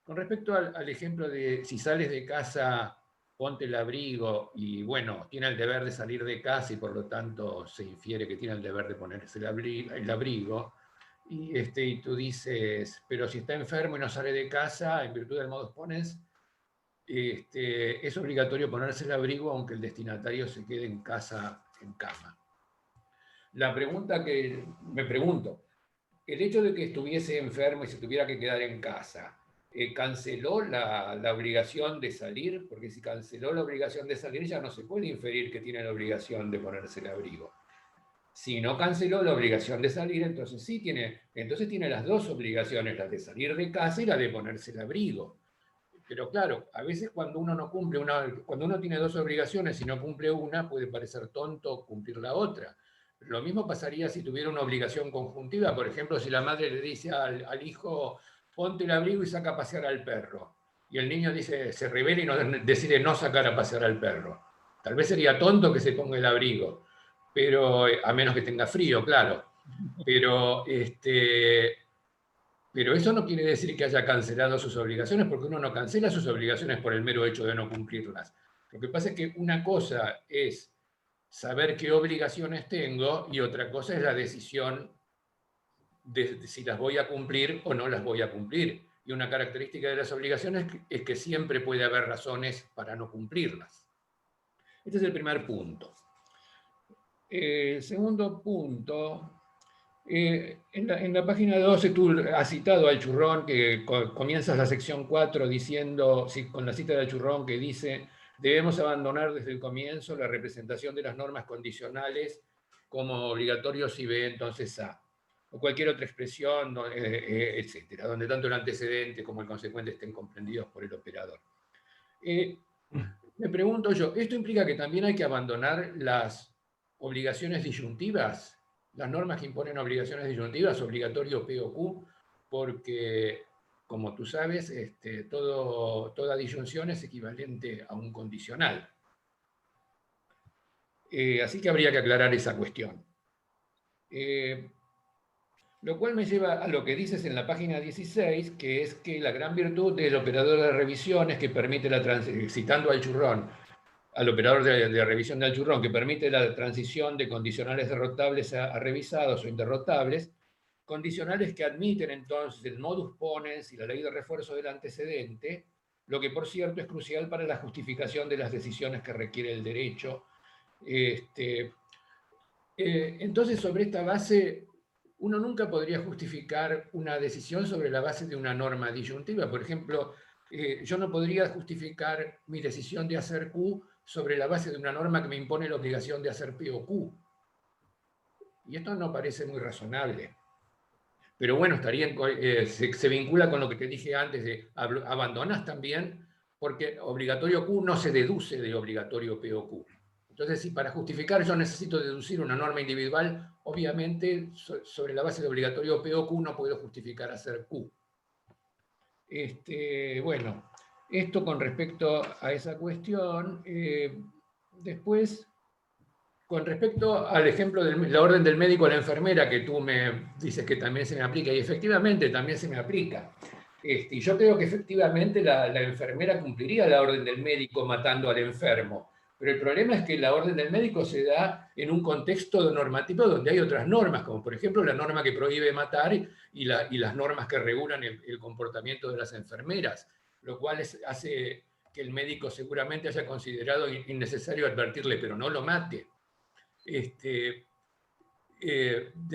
Con respecto al ejemplo de si sales de casa, ponte el abrigo, y bueno, tiene el deber de salir de casa y por lo tanto se infiere que tiene el deber de ponerse el abrigo, y tú dices, pero si está enfermo y no sale de casa, en virtud del modus ponens, es obligatorio ponerse el abrigo aunque el destinatario se quede en casa en cama. La pregunta que me pregunto, el hecho de que estuviese enfermo y se tuviera que quedar en casa, ¿canceló la obligación de salir? Porque si canceló la obligación de salir, ya no se puede inferir que tiene la obligación de ponerse el abrigo. Si no canceló la obligación de salir, entonces sí entonces tiene las dos obligaciones, la de salir de casa y la de ponerse el abrigo. Pero claro, a veces cuando uno no cumple cuando uno tiene dos obligaciones y no cumple una, puede parecer tonto cumplir la otra. Lo mismo pasaría si tuviera una obligación conjuntiva. Por ejemplo, si la madre le dice al hijo, ponte el abrigo y saca a pasear al perro. Y el niño se revela y decide no sacar a pasear al perro. Tal vez sería tonto que se ponga el abrigo, pero a menos que tenga frío, claro. Pero eso no quiere decir que haya cancelado sus obligaciones, porque uno no cancela sus obligaciones por el mero hecho de no cumplirlas. Lo que pasa es que una cosa es saber qué obligaciones tengo y otra cosa es la decisión de si las voy a cumplir o no las voy a cumplir. Y una característica de las obligaciones es que siempre puede haber razones para no cumplirlas. Este es el primer punto. El segundo punto... en la página 12 tú has citado al Churrón, que comienzas la sección 4 diciendo, sí, con la cita del Churrón que dice, debemos abandonar desde el comienzo la representación de las normas condicionales como obligatorios y B entonces A, o cualquier otra expresión, etcétera, donde tanto el antecedente como el consecuente estén comprendidos por el operador. Me pregunto yo, ¿esto implica que también hay que abandonar las obligaciones disyuntivas? Las normas que imponen obligaciones disyuntivas, obligatorio P o Q, porque, como tú sabes, toda disyunción es equivalente a un condicional. Así que habría que aclarar esa cuestión. Lo cual me lleva a lo que dices en la página 16, que es que la gran virtud del operador de revisiones que permite citando al Churrón, al operador de revisión del Churrón, que permite la transición de condicionales derrotables a revisados o inderrotables, condicionales que admiten entonces el modus ponens y la ley de refuerzo del antecedente, lo que por cierto es crucial para la justificación de las decisiones que requiere el derecho. Entonces, sobre esta base, uno nunca podría justificar una decisión sobre la base de una norma disyuntiva. Por ejemplo, yo no podría justificar mi decisión de hacer Q sobre la base de una norma que me impone la obligación de hacer P o Q. Y esto no parece muy razonable. Pero bueno, se vincula con lo que te dije antes de abandonas también, porque obligatorio Q no se deduce de obligatorio P o Q. Entonces, si para justificar yo necesito deducir una norma individual, obviamente sobre la base de obligatorio P o Q no puedo justificar hacer Q. Bueno, esto con respecto a esa cuestión, Después, con respecto al ejemplo de la orden del médico a la enfermera, que tú me dices que también se me aplica, y efectivamente también se me aplica. Y yo creo que efectivamente la enfermera cumpliría la orden del médico matando al enfermo. Pero el problema es que la orden del médico se da en un contexto normativo donde hay otras normas, como por ejemplo la norma que prohíbe matar y las normas que regulan el comportamiento de las enfermeras, lo cual hace que el médico seguramente haya considerado innecesario advertirle, pero no lo mate. De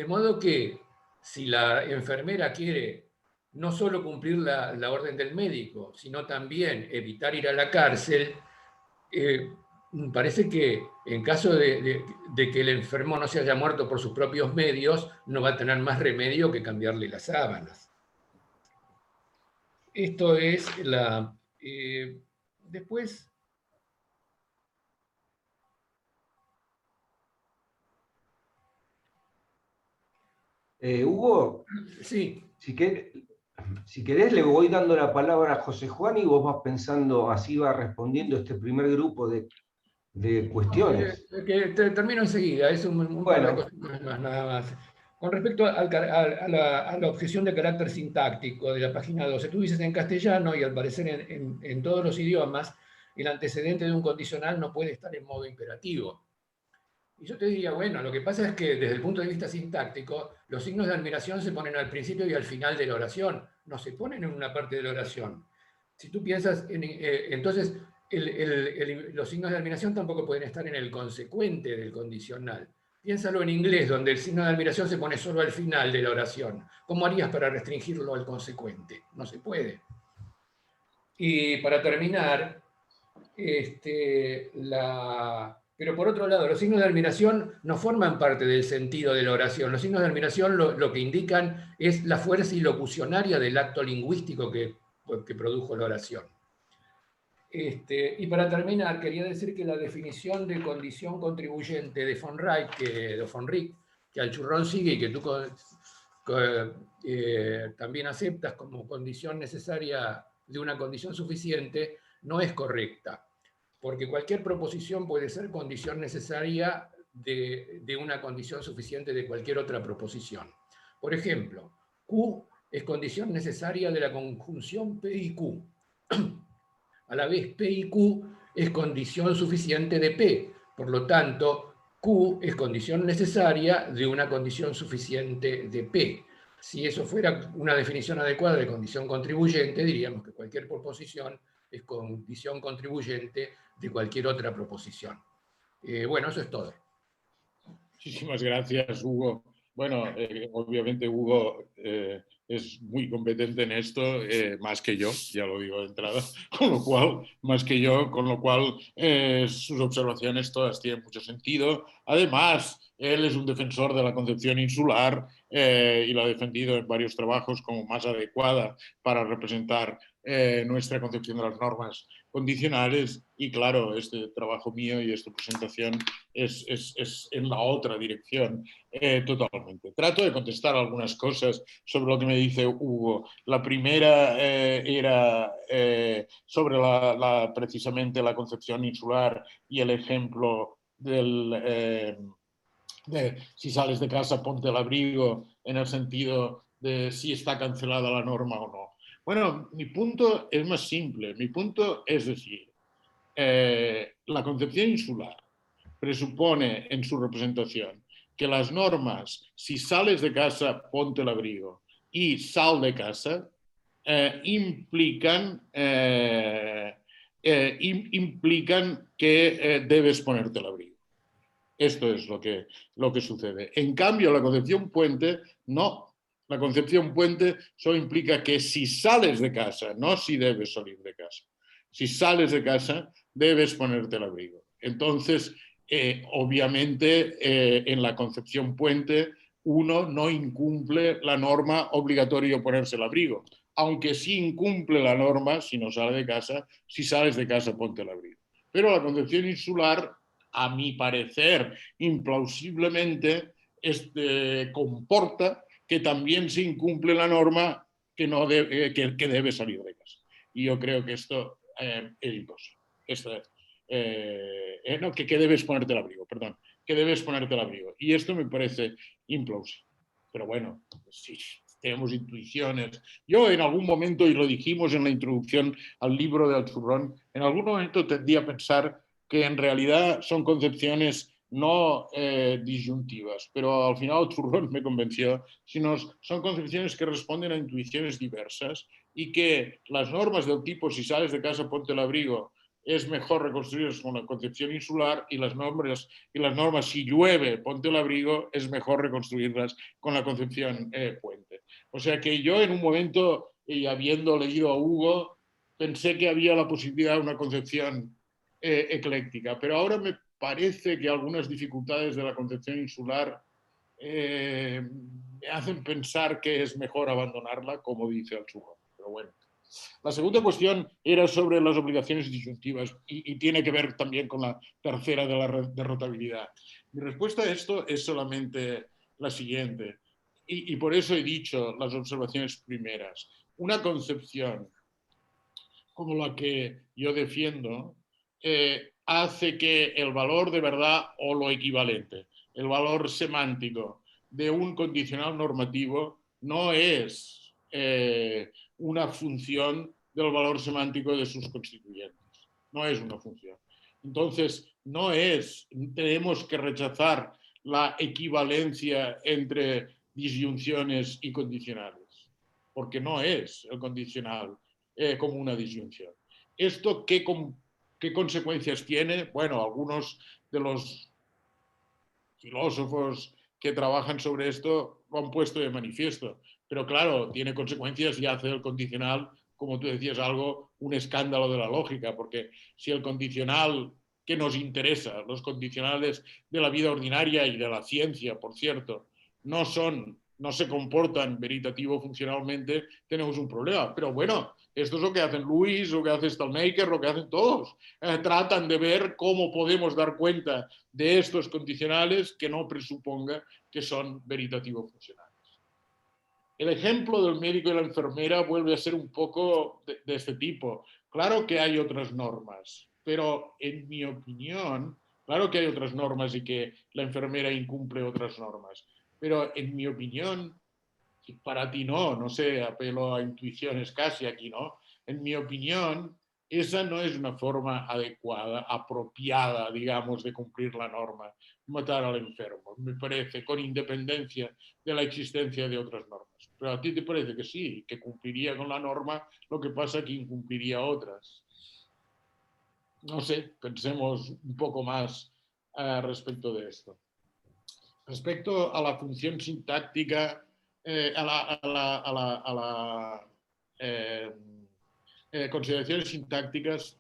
modo que si la enfermera quiere no solo cumplir la orden del médico, sino también evitar ir a la cárcel, parece que en caso de que el enfermo no se haya muerto por sus propios medios, no va a tener más remedio que cambiarle las sábanas. Esto es la... después... Hugo, Sí. si querés, le voy dando la palabra a José Juan y vos vas pensando, así va respondiendo este primer grupo de cuestiones. Termino enseguida, es un par de cosas más, nada más. Con respecto a la objeción de carácter sintáctico de la página 12, tú dices en castellano y al parecer en todos los idiomas, el antecedente de un condicional no puede estar en modo imperativo. Y yo te diría, bueno, lo que pasa es que desde el punto de vista sintáctico, los signos de admiración se ponen al principio y al final de la oración, no se ponen en una parte de la oración. Si tú piensas, entonces los signos de admiración tampoco pueden estar en el consecuente del condicional. Piénsalo en inglés, donde el signo de admiración se pone solo al final de la oración. ¿Cómo harías para restringirlo al consecuente? No se puede. Y para terminar, pero por otro lado, los signos de admiración no forman parte del sentido de la oración. Los signos de admiración lo que indican es la fuerza ilocucionaria del acto lingüístico que produjo la oración. Y para terminar, quería decir que la definición de condición contribuyente de von Wright, que al churrón sigue y que tú también aceptas como condición necesaria de una condición suficiente, no es correcta, porque cualquier proposición puede ser condición necesaria de una condición suficiente de cualquier otra proposición. Por ejemplo, Q es condición necesaria de la conjunción P y Q. A la vez, P y Q es condición suficiente de P. Por lo tanto, Q es condición necesaria de una condición suficiente de P. Si eso fuera una definición adecuada de condición contribuyente, diríamos que cualquier proposición es condición contribuyente de cualquier otra proposición. Bueno, eso es todo. Muchísimas gracias, Hugo. Bueno, obviamente Hugo es muy competente en esto, más que yo, ya lo digo de entrada, con lo cual, más que yo, con lo cual sus observaciones todas tienen mucho sentido. Además, él es un defensor de la concepción insular y la ha defendido en varios trabajos como más adecuada para representar nuestra concepción de las normas condicionales, y claro, este trabajo mío y esta presentación es en la otra dirección totalmente. Trato de contestar algunas cosas sobre lo que me dice Hugo. La primera era sobre precisamente la concepción insular y el ejemplo de si sales de casa ponte el abrigo, en el sentido de si está cancelada la norma o no. Bueno, mi punto es más simple. Mi punto es decir, la concepción insular presupone en su representación que las normas, si sales de casa, ponte el abrigo, y sal de casa, implican que debes ponerte el abrigo. Esto es lo que sucede. En cambio, la concepción puente, no. La concepción puente solo implica que si sales de casa, no si debes salir de casa. Si sales de casa, debes ponerte el abrigo. Entonces, obviamente, en la concepción puente, uno no incumple la norma obligatoria de ponerse el abrigo, aunque sí incumple la norma si no sale de casa, si sales de casa, ponte el abrigo. Pero la concepción insular, a mi parecer, implausiblemente, comporta que también se incumple la norma que debe salir de casa. Y yo creo que esto es imposible. no, que debes ponerte el abrigo, perdón, que debes ponerte el abrigo. Y esto me parece implausible. Pero bueno, sí, tenemos intuiciones. Yo en algún momento, y lo dijimos en la introducción al libro de Alchurrón, en algún momento tendía a pensar que en realidad son concepciones no disyuntivas, pero al final Alchurrón me convenció, sino son concepciones que responden a intuiciones diversas y que las normas del tipo si sales de casa ponte el abrigo es mejor reconstruirlas con la concepción insular y las normas si llueve ponte el abrigo es mejor reconstruirlas con la concepción puente. O sea que yo en un momento, y habiendo leído a Hugo, pensé que había la posibilidad de una concepción ecléctica, pero ahora me parece que algunas dificultades de la concepción insular me hacen pensar que es mejor abandonarla, como dice Alchurrón. Pero bueno. La segunda cuestión era sobre las obligaciones disyuntivas y tiene que ver también con la tercera de la derrotabilidad. Mi respuesta a esto es solamente la siguiente, y por eso he dicho las observaciones primeras. Una concepción como la que yo defiendo hace que el valor de verdad o lo equivalente, el valor semántico de un condicional normativo no es una función del valor semántico de sus constituyentes. No es una función. Entonces, tenemos que rechazar la equivalencia entre disyunciones y condicionales, porque no es el condicional como una disyunción. ¿Esto qué consecuencias tiene? Bueno, algunos de los filósofos que trabajan sobre esto lo han puesto de manifiesto, pero claro, tiene consecuencias y hace el condicional, como tú decías, un escándalo de la lógica, porque si el condicional que nos interesa, los condicionales de la vida ordinaria y de la ciencia, por cierto, no se comportan veritativo funcionalmente, tenemos un problema. Pero bueno, esto es lo que hacen Lewis, lo que hace Stalnaker, lo que hacen todos. Tratan de ver cómo podemos dar cuenta de estos condicionales que no presuponga que son veritativo funcionales. El ejemplo del médico y la enfermera vuelve a ser un poco de este tipo. Claro que hay otras normas, pero en mi opinión, claro que hay otras normas y que la enfermera incumple otras normas, pero en mi opinión, para ti no sé, apelo a intuiciones casi aquí, ¿no? En mi opinión, esa no es una forma adecuada, apropiada, digamos, de cumplir la norma, matar al enfermo, me parece, con independencia de la existencia de otras normas. Pero a ti te parece que sí, que cumpliría con la norma, lo que pasa es que incumpliría otras. No sé, pensemos un poco más respecto de esto. Respecto a la función sintáctica, consideraciones sintácticas,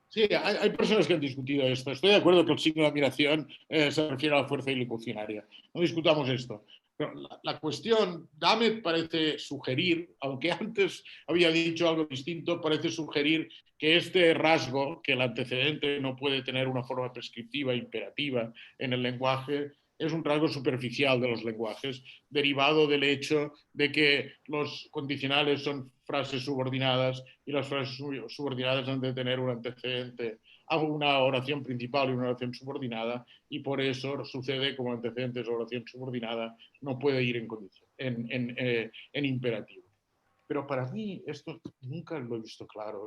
sí, hay personas que han discutido esto. Estoy de acuerdo que el signo de admiración se refiere a la fuerza ilocucionaria. No discutamos esto. Pero la cuestión, Dahmed parece sugerir, aunque antes había dicho algo distinto, parece sugerir que este rasgo, que el antecedente no puede tener una forma prescriptiva imperativa en el lenguaje, es un rasgo superficial de los lenguajes, derivado del hecho de que los condicionales son frases subordinadas y las frases subordinadas han de tener un antecedente a una oración principal y una oración subordinada, y por eso sucede como antecedentes de oración subordinada no puede ir en imperativo. Pero para mí esto nunca lo he visto claro.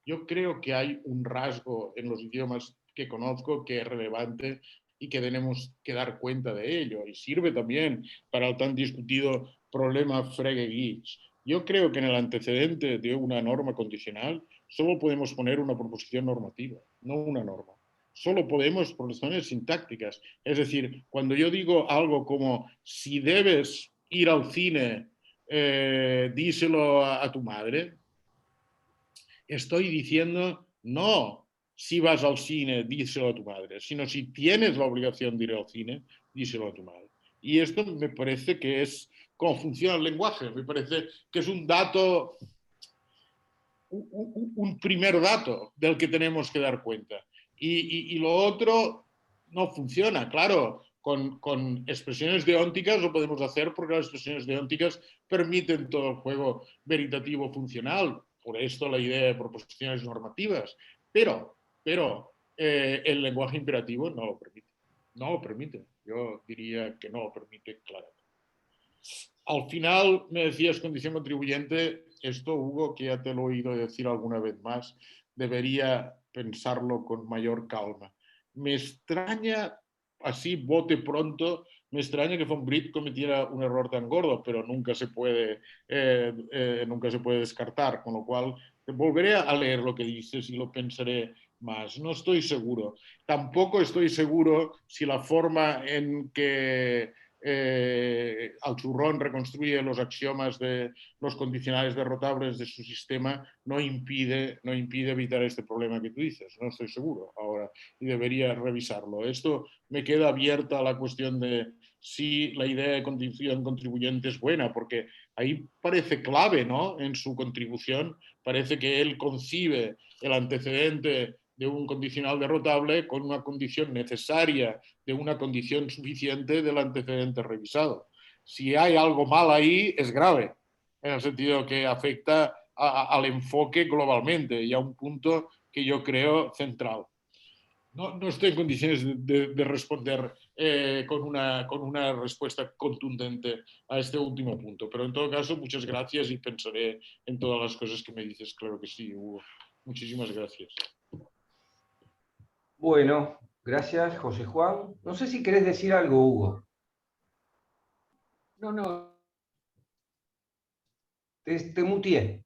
Yo creo que hay un rasgo en los idiomas que conozco que es relevante y que tenemos que dar cuenta de ello, y sirve también para el tan discutido problema Frege-Gibbs. Yo creo que en el antecedente de una norma condicional solo podemos poner una proposición normativa, no una norma. Solo podemos por razones sintácticas. Es decir, cuando yo digo algo como si debes ir al cine, díselo a tu madre, estoy diciendo no si vas al cine, díselo a tu madre, sino si tienes la obligación de ir al cine, díselo a tu madre. Y esto me parece que es cómo funciona el lenguaje, me parece que es un dato, un primer dato del que tenemos que dar cuenta. Y lo otro no funciona, claro. Con expresiones deónticas lo podemos hacer porque las expresiones deónticas permiten todo el juego veritativo funcional. Por esto la idea de proposiciones normativas. Pero pero el lenguaje imperativo no lo permite. No lo permite. Yo diría que no lo permite claramente. Al final me decías condición contribuyente. Esto, Hugo, que ya te lo he oído decir alguna vez más, debería pensarlo con mayor calma. Me extraña, así bote pronto, me extraña que von Britt cometiera un error tan gordo, pero nunca se puede descartar, con lo cual volveré a leer lo que dices y lo pensaré más. No estoy seguro. Tampoco estoy seguro si la forma en que Alchurrón reconstruye los axiomas de los condicionales derrotables de su sistema no impide evitar este problema que tú dices. No estoy seguro ahora y debería revisarlo. Esto me queda abierta a la cuestión de si la idea de condición contribuyente es buena, porque ahí parece clave, ¿no? En su contribución parece que él concibe el antecedente de un condicional derrotable con una condición necesaria de una condición suficiente del antecedente revisado. Si hay algo mal ahí, es grave, en el sentido que afecta al enfoque globalmente y a un punto que yo creo central. No estoy en condiciones de responder con una respuesta contundente a este último punto, pero en todo caso, muchas gracias y pensaré en todas las cosas que me dices. Claro que sí, Hugo. Muchísimas gracias. Bueno, gracias, José Juan. No sé si querés decir algo, Hugo. No. Te muteé.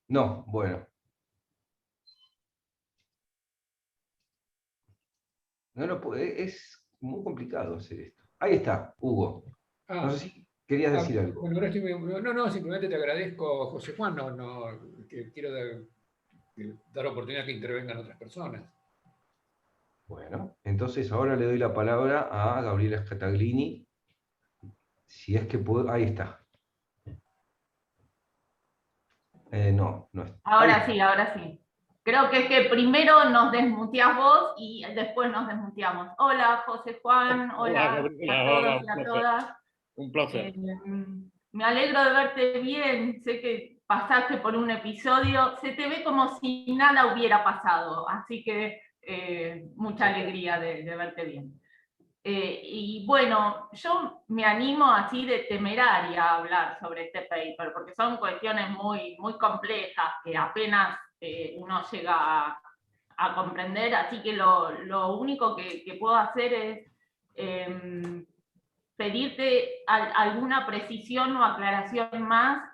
No, bueno. Es muy complicado hacer esto. Ahí está, Hugo. No sé si querías decir algo. Bueno, ahora no, simplemente te agradezco, José Juan, que quiero dar oportunidad que intervengan otras personas. Bueno, entonces ahora le doy la palabra a Gabriela Scataglini. Si es que puedo. Ahí está. No está. Ahora sí, ahora sí. Creo que es que primero nos desmuteás vos y después nos desmuteamos. Hola, José Juan. Hola a todos y a todas. Un placer. Me alegro de verte bien. Sé que pasaste por un episodio. Se te ve como si nada hubiera pasado. Así que mucha alegría de verte bien. Y bueno, yo me animo así de temeraria a hablar sobre este paper, porque son cuestiones muy, muy complejas que apenas uno llega a comprender, así que lo único que puedo hacer es pedirte alguna precisión o aclaración más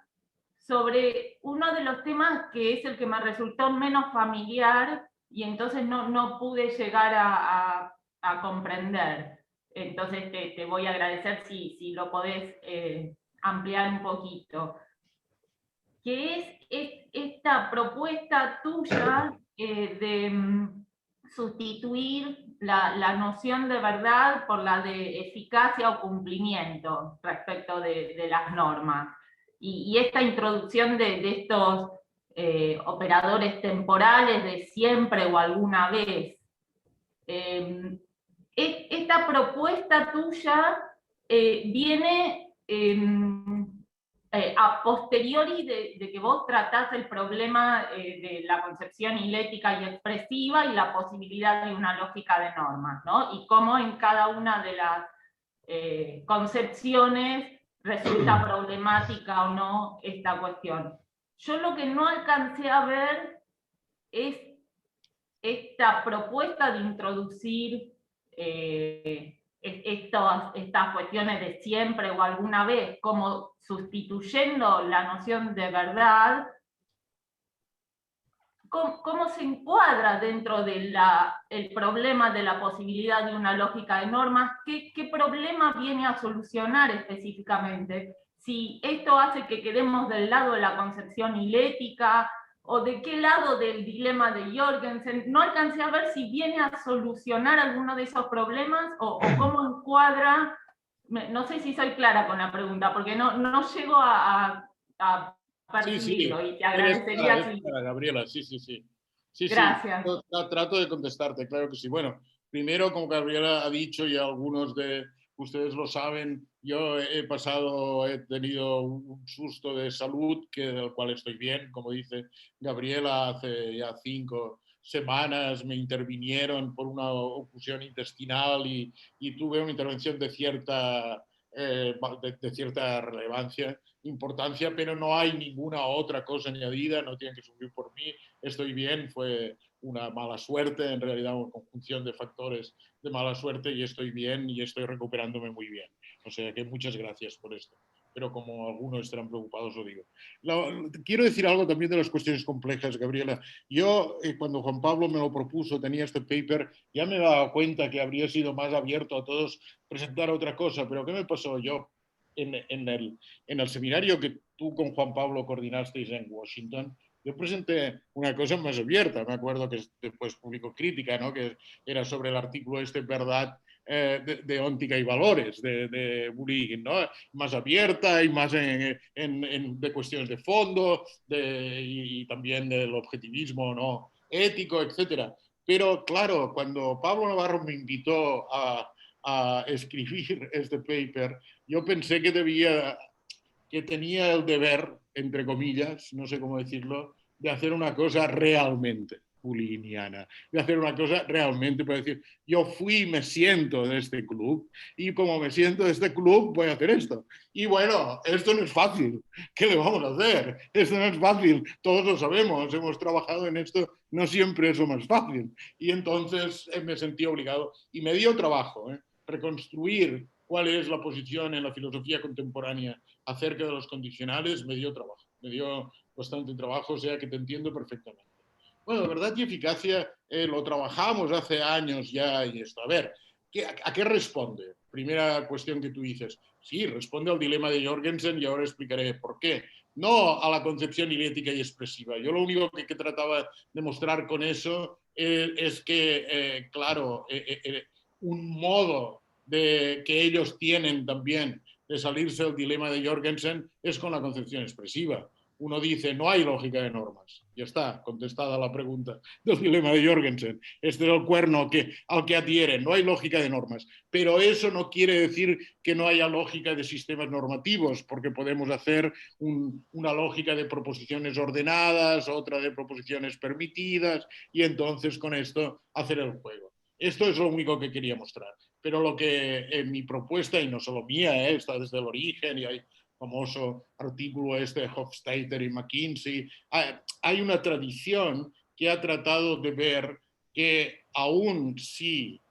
sobre uno de los temas que es el que me resultó menos familiar y entonces no pude llegar a comprender. Entonces te voy a agradecer si lo podés ampliar un poquito. Que es esta propuesta tuya de sustituir la noción de verdad por la de eficacia o cumplimiento respecto de las normas. Y esta introducción de estos operadores temporales de siempre o alguna vez. Esta propuesta tuya viene a posteriori de que vos tratás el problema de la concepción hilética y expresiva y la posibilidad de una lógica de normas, ¿no? Y cómo en cada una de las concepciones resulta problemática o no esta cuestión. Yo lo que no alcancé a ver es esta propuesta de introducir estas cuestiones de siempre o alguna vez, como sustituyendo la noción de verdad, ¿cómo se encuadra dentro del problema de la posibilidad de una lógica de normas? ¿Qué problema viene a solucionar específicamente? Si esto hace que quedemos del lado de la concepción hilética, o de qué lado del dilema de Jorgensen, no alcancé a ver si viene a solucionar alguno de esos problemas o cómo encuadra, no sé si soy clara con la pregunta, porque no llego a percibirlo y te agradecería si... Gabriela, sí. Gracias. Trato de contestarte, claro que sí. Bueno, primero, como Gabriela ha dicho y algunos de ustedes lo saben, yo he tenido un susto de salud del cual estoy bien, como dice Gabriela, hace ya 5 semanas me intervinieron por una oclusión intestinal y tuve una intervención de cierta relevancia, importancia, pero no hay ninguna otra cosa añadida, no tienen que sufrir por mí, estoy bien, fue una mala suerte, en realidad una conjunción de factores de mala suerte y estoy bien y estoy recuperándome muy bien. O sea que muchas gracias por esto. Pero como algunos estarán preocupados, lo digo. Quiero decir algo también de las cuestiones complejas, Gabriela. Yo, cuando Juan Pablo me lo propuso, tenía este paper, ya me daba cuenta que habría sido más abierto a todos presentar otra cosa, pero ¿qué me pasó? Yo, en el seminario que tú con Juan Pablo coordinasteis en Washington, yo presenté una cosa más abierta. Me acuerdo que después publicó crítica, ¿no? Que era sobre el artículo verdad de óntica y valores de Bulligan, ¿no? Más abierta y más de cuestiones de fondo y también del objetivismo, ¿no? Ético, etcétera. Pero claro, cuando Pablo Navarro me invitó a escribir este paper, yo pensé que tenía el deber, entre comillas, no sé cómo decirlo, de hacer una cosa realmente buliniana, de hacer una cosa realmente para decir, yo fui y me siento de este club y como me siento de este club voy a hacer esto. Y bueno, esto no es fácil. ¿Qué le vamos a hacer? Esto no es fácil. Todos lo sabemos, hemos trabajado en esto, no siempre es lo más fácil. Y entonces me sentí obligado y me dio trabajo reconstruir cuál es la posición en la filosofía contemporánea acerca de los condicionales, me dio trabajo, me dio bastante trabajo, o sea que te entiendo perfectamente. Bueno, verdad y eficacia lo trabajamos hace años ya y esto. A ver, ¿a qué responde? Primera cuestión que tú dices. Sí, responde al dilema de Jorgensen y ahora explicaré por qué. No a la concepción ilética y expresiva. Yo lo único que trataba de mostrar con eso es que, claro, un modo que ellos tienen también de salirse del dilema de Jorgensen es con la concepción expresiva. Uno dice, no hay lógica de normas. Ya está, contestada la pregunta del dilema de Jorgensen. Este es el cuerno al que adhieren. No hay lógica de normas. Pero eso no quiere decir que no haya lógica de sistemas normativos, porque podemos hacer una lógica de proposiciones ordenadas, otra de proposiciones permitidas, y entonces con esto hacer el juego. Esto es lo único que quería mostrar. Pero lo que en mi propuesta, y no solo mía, está desde el origen, y hay famoso artículo de Hofstadter y McKinsey, hay una tradición que ha tratado de ver que aún si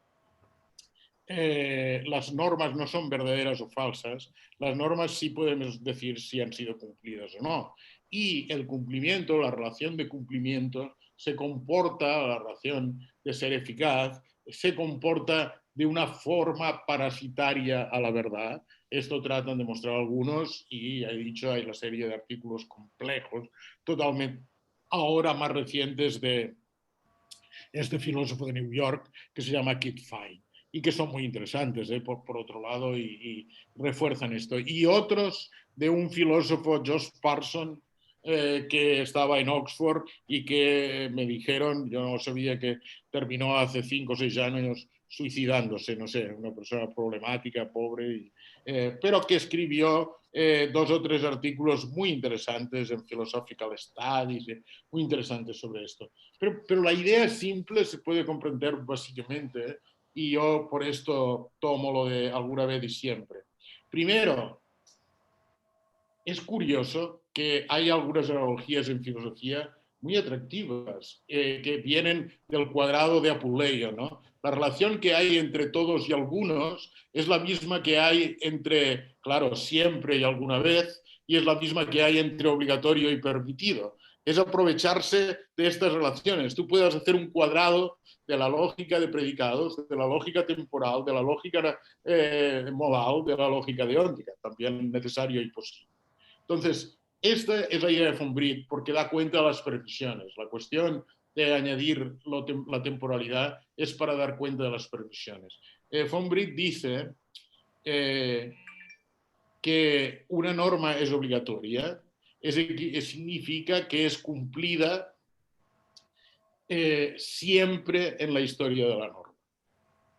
las normas no son verdaderas o falsas, las normas sí podemos decir si han sido cumplidas o no. Y el cumplimiento, la relación de cumplimiento, se comporta, la relación de ser eficaz, se comporta de una forma parasitaria a la verdad. Esto tratan de mostrar algunos y he dicho, hay la serie de artículos complejos, totalmente ahora más recientes de este filósofo de New York que se llama Kit Fine y que son muy interesantes por otro lado y refuerzan esto. Y otros de un filósofo, Josh Parson, que estaba en Oxford y que me dijeron, yo no sabía que terminó hace 5 o 6 años suicidándose, no sé, una persona problemática, pobre, pero que escribió 2 o 3 artículos muy interesantes en Philosophical Studies, muy interesantes sobre esto. Pero la idea simple se puede comprender básicamente, y yo por esto tomo lo de alguna vez y siempre. Primero, es curioso que hay algunas analogías en filosofía muy atractivas que vienen del cuadrado de Apuleyo, ¿no? La relación que hay entre todos y algunos es la misma que hay entre, claro, siempre y alguna vez, y es la misma que hay entre obligatorio y permitido. Es aprovecharse de estas relaciones. Tú puedes hacer un cuadrado de la lógica de predicados, de la lógica temporal, de la lógica modal, de la lógica deóntica, también necesario y posible. Entonces, esta es la idea de von Britt porque da cuenta de las previsiones. La cuestión de añadir la temporalidad es para dar cuenta de las previsiones. Von Britt dice que una norma es obligatoria, significa que es cumplida siempre en la historia de la norma.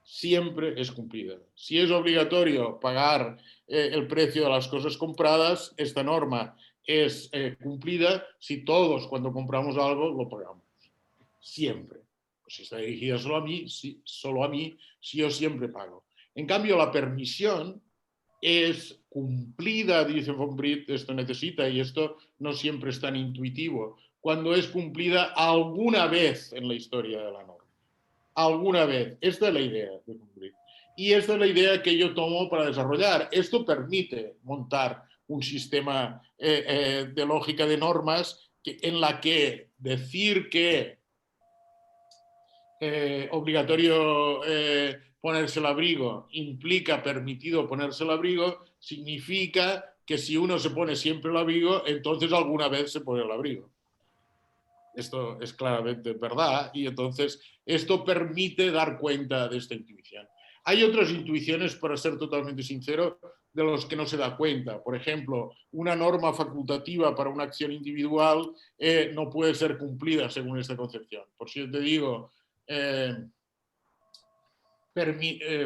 Siempre es cumplida. Si es obligatorio pagar el precio de las cosas compradas, esta norma es cumplida si todos cuando compramos algo lo pagamos. siempre. Pues si está dirigida solo a mí, si yo siempre pago. En cambio, la permisión es cumplida, dice von Britt, esto necesita, y esto no siempre es tan intuitivo, cuando es cumplida alguna vez en la historia de la norma. Alguna vez. Esta es la idea de von Britt. Y esta es la idea que yo tomo para desarrollar. Esto permite montar un sistema de lógica de normas en la que decir que obligatorio ponerse el abrigo implica permitido ponerse el abrigo, significa que si uno se pone siempre el abrigo, entonces alguna vez se pone el abrigo. Esto es claramente verdad y entonces esto permite dar cuenta de esta intuición. Hay otras intuiciones, para ser totalmente sincero, de los que no se da cuenta. Por ejemplo, una norma facultativa para una acción individual no puede ser cumplida según esta concepción. Por si yo te digo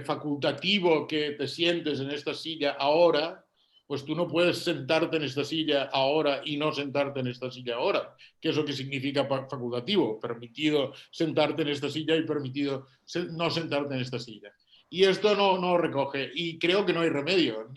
facultativo que te sientes en esta silla ahora, pues tú no puedes sentarte en esta silla ahora y no sentarte en esta silla ahora. ¿Qué es lo que significa facultativo? Permitido sentarte en esta silla y permitido no sentarte en esta silla. Y esto no recoge, y creo que no hay remedio.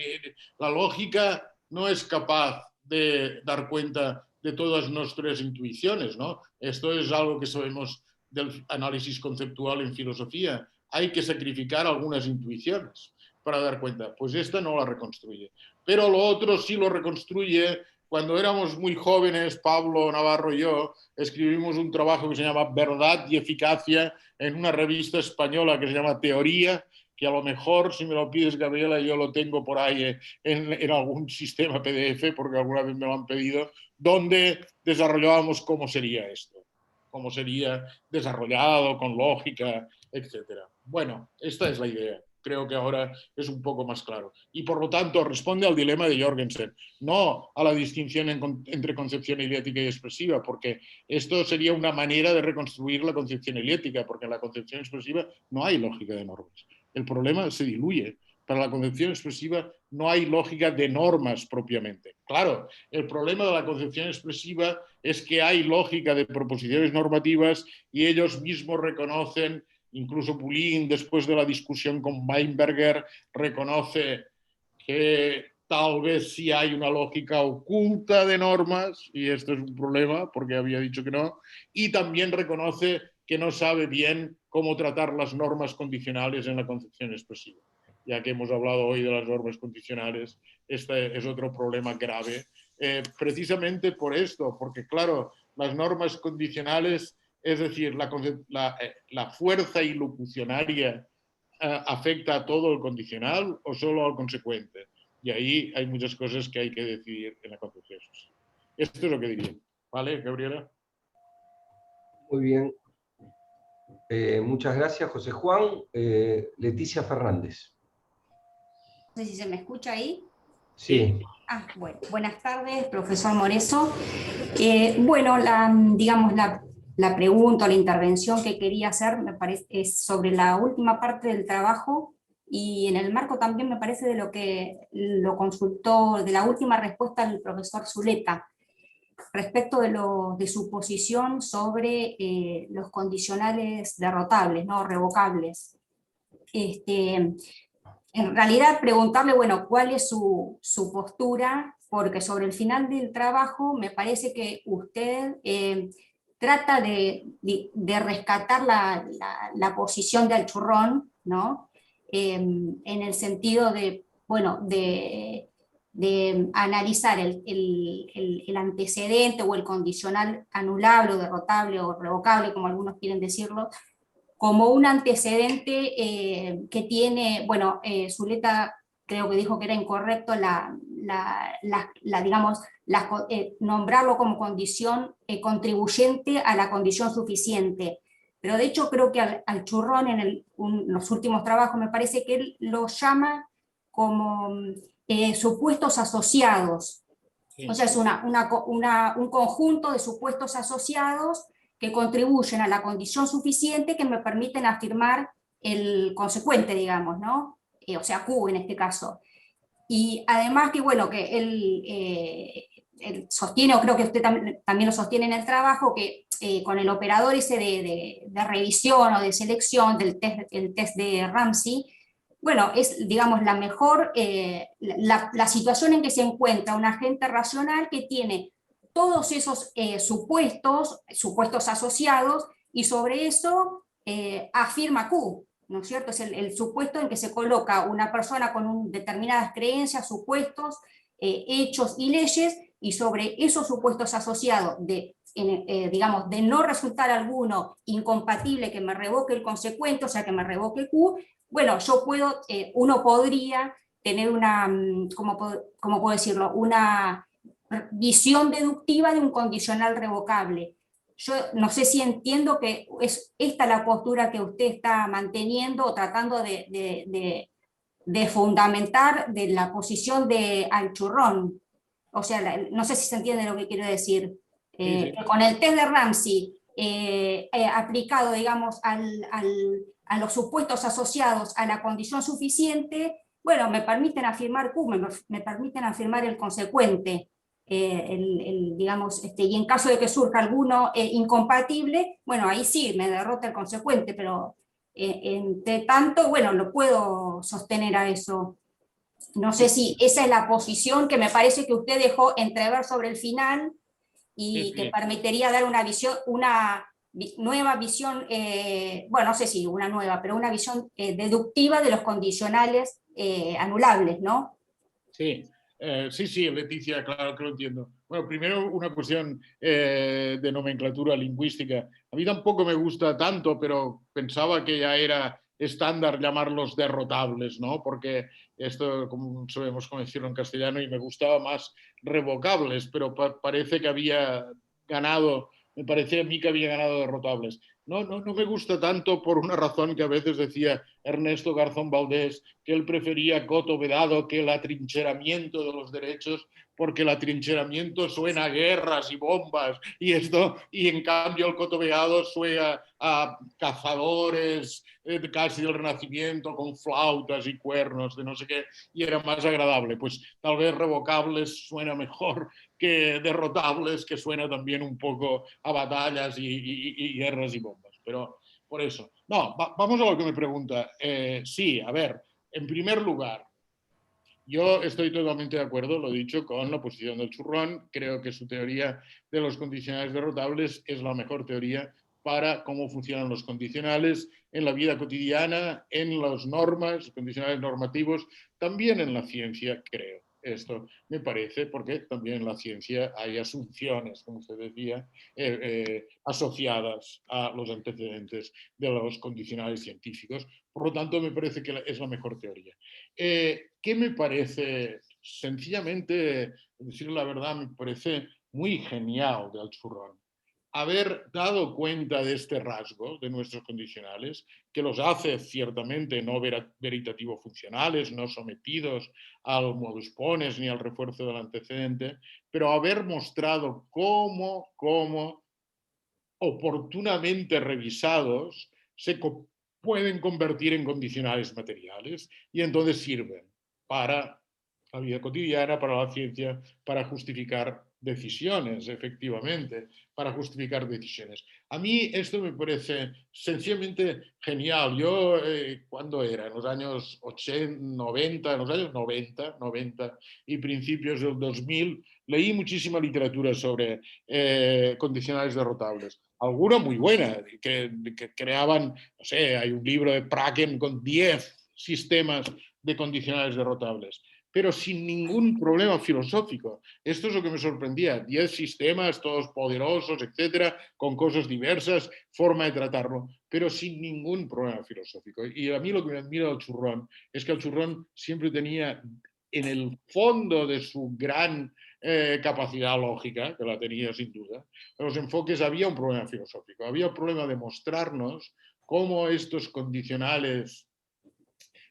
La lógica no es capaz de dar cuenta de todas nuestras intuiciones, ¿no? Esto es algo que sabemos del análisis conceptual en filosofía. Hay que sacrificar algunas intuiciones para dar cuenta. Pues esta no la reconstruye. Pero lo otro sí lo reconstruye. Cuando éramos muy jóvenes, Pablo Navarro y yo, escribimos un trabajo que se llama Verdad y Eficacia en una revista española que se llama Teoría, que a lo mejor, si me lo pides, Gabriela, yo lo tengo por ahí en algún sistema PDF, porque alguna vez me lo han pedido, donde desarrollábamos cómo sería esto, cómo sería desarrollado, con lógica, etc. Bueno, esta es la idea. Creo que ahora es un poco más claro. Y por lo tanto responde al dilema de Jorgensen, no a la distinción entre concepción heliética y expresiva, porque esto sería una manera de reconstruir la concepción heliética, porque en la concepción expresiva no hay lógica de normas. El problema se diluye. Para la concepción expresiva no hay lógica de normas propiamente. Claro, el problema de la concepción expresiva es que hay lógica de proposiciones normativas y ellos mismos reconocen. Incluso Bulin, después de la discusión con Weinberger, reconoce que tal vez sí hay una lógica oculta de normas, y esto es un problema porque había dicho que no, y también reconoce que no sabe bien cómo tratar las normas condicionales en la concepción expresiva. Ya que hemos hablado hoy de las normas condicionales, este es otro problema grave, precisamente por esto, porque claro, las normas condicionales, es decir, la fuerza ilocucionaria afecta a todo el condicional o solo al consecuente. Y ahí hay muchas cosas que hay que decidir en la concepción. Esto es lo que diría. ¿Vale, Gabriela? Muy bien. Muchas gracias, José Juan. Leticia Fernández. No sé si se me escucha ahí. Sí. Bueno, buenas tardes, profesor Moreso. Bueno, digamos, la pregunta o la intervención que quería hacer me parece es sobre la última parte del trabajo y en el marco también me parece de lo que lo consultó, de la última respuesta del profesor Zuleta, respecto de su posición sobre los condicionales derrotables, no revocables. En realidad preguntarle, bueno, cuál es su postura, porque sobre el final del trabajo me parece que usted trata de rescatar la posición de Alchurrón, ¿no? En el sentido de, bueno, de analizar el antecedente o el condicional anulable o derrotable o revocable, como algunos quieren decirlo, como un antecedente que tiene, bueno, Zuleta creo que dijo que era incorrecto nombrarlo como condición contribuyente a la condición suficiente. Pero de hecho creo que Alchurrón en los últimos trabajos me parece que él lo llama como supuestos asociados. Sí. O sea, es un conjunto de supuestos asociados que contribuyen a la condición suficiente que me permiten afirmar el consecuente, digamos, ¿no? O sea, Q en este caso. y además que, bueno, que él sostiene, o creo que usted también lo sostiene en el trabajo, que con el operador ese de revisión o de selección del el test de Ramsey, bueno, es, digamos, la mejor, la situación en que se encuentra un agente racional que tiene todos esos supuestos asociados, y sobre eso afirma Q, ¿no es cierto? Es el supuesto en que se coloca una persona con determinadas creencias, supuestos, hechos y leyes, y sobre esos supuestos asociados digamos, de no resultar alguno incompatible que me revoque el consecuente, o sea, que me revoque Q, bueno, uno podría tener una, ¿cómo puedo decirlo? Una visión deductiva de un condicional revocable. Yo no sé si entiendo que es esta la postura que usted está manteniendo o tratando de fundamentar de la posición de Alchurrón. O sea, no sé si se entiende lo que quiero decir. Sí. Que con el test de Ramsey aplicado, digamos, a los supuestos asociados a la condición suficiente, bueno, me permiten afirmar Q, me permiten afirmar el consecuente. Digamos, y en caso de que surja alguno incompatible, bueno, ahí sí me derrota el consecuente, pero entre tanto, bueno, lo puedo sostener a eso. No sé si esa es la posición que me parece que usted dejó entrever sobre el final y que permitiría dar una visión, nueva visión, bueno, no sé si una nueva, pero una visión deductiva de los condicionales anulables, ¿no? Sí. Sí, Leticia, claro que lo entiendo. Bueno, primero una cuestión de nomenclatura lingüística. A mí tampoco me gusta tanto, pero pensaba que ya era estándar llamarlos derrotables, ¿no? Porque esto, como sabemos cómo decirlo en castellano, y me gustaba más revocables, pero parece que había ganado, me parecía a mí que había ganado derrotables. No me gusta tanto por una razón que a veces decía Ernesto Garzón Valdés, que él prefería Coto Vedado que el atrincheramiento de los derechos, porque el atrincheramiento suena a guerras y bombas y en cambio el Coto Vedado suena a cazadores casi del Renacimiento con flautas y cuernos de no sé qué, y era más agradable. Pues tal vez revocables suena mejor que derrotables, que suena también un poco a batallas y guerras y bombas. Pero por eso. No, vamos a lo que me pregunta. Sí, a ver, en primer lugar, yo estoy totalmente de acuerdo, lo he dicho, con la posición del Churrón. Creo que su teoría de los condicionales derrotables es la mejor teoría para cómo funcionan los condicionales en la vida cotidiana, en las normas, condicionales normativos, también en la ciencia, creo. Esto me parece, porque también en la ciencia hay asunciones, como usted decía, asociadas a los antecedentes de los condicionales científicos. Por lo tanto, me parece que es la mejor teoría. ¿Qué me parece? Sencillamente, decir la verdad, me parece muy genial de Alchurrón haber dado cuenta de este rasgo de nuestros condicionales, que los hace ciertamente no veritativo funcionales, no sometidos al modus ponens ni al refuerzo del antecedente, pero haber mostrado cómo oportunamente revisados se pueden convertir en condicionales materiales y entonces sirven para la vida cotidiana, para la ciencia, para justificar decisiones, efectivamente, para justificar decisiones. A mí esto me parece sencillamente genial. Yo, ¿cuándo era? En los años 80, 90, en los años 90 y principios del 2000, leí muchísima literatura sobre condicionales derrotables. Alguna muy buena, que creaban, no sé, hay un libro de Praken con 10 sistemas de condicionales derrotables, pero sin ningún problema filosófico. Esto es lo que me sorprendía, 10 sistemas, todos poderosos, etcétera, con cosas diversas, forma de tratarlo, pero sin ningún problema filosófico. Y a mí lo que me admira del Churrón es que el Churrón siempre tenía en el fondo de su gran capacidad lógica, que la tenía sin duda, en los enfoques había un problema filosófico, había un problema de mostrarnos cómo estos condicionales,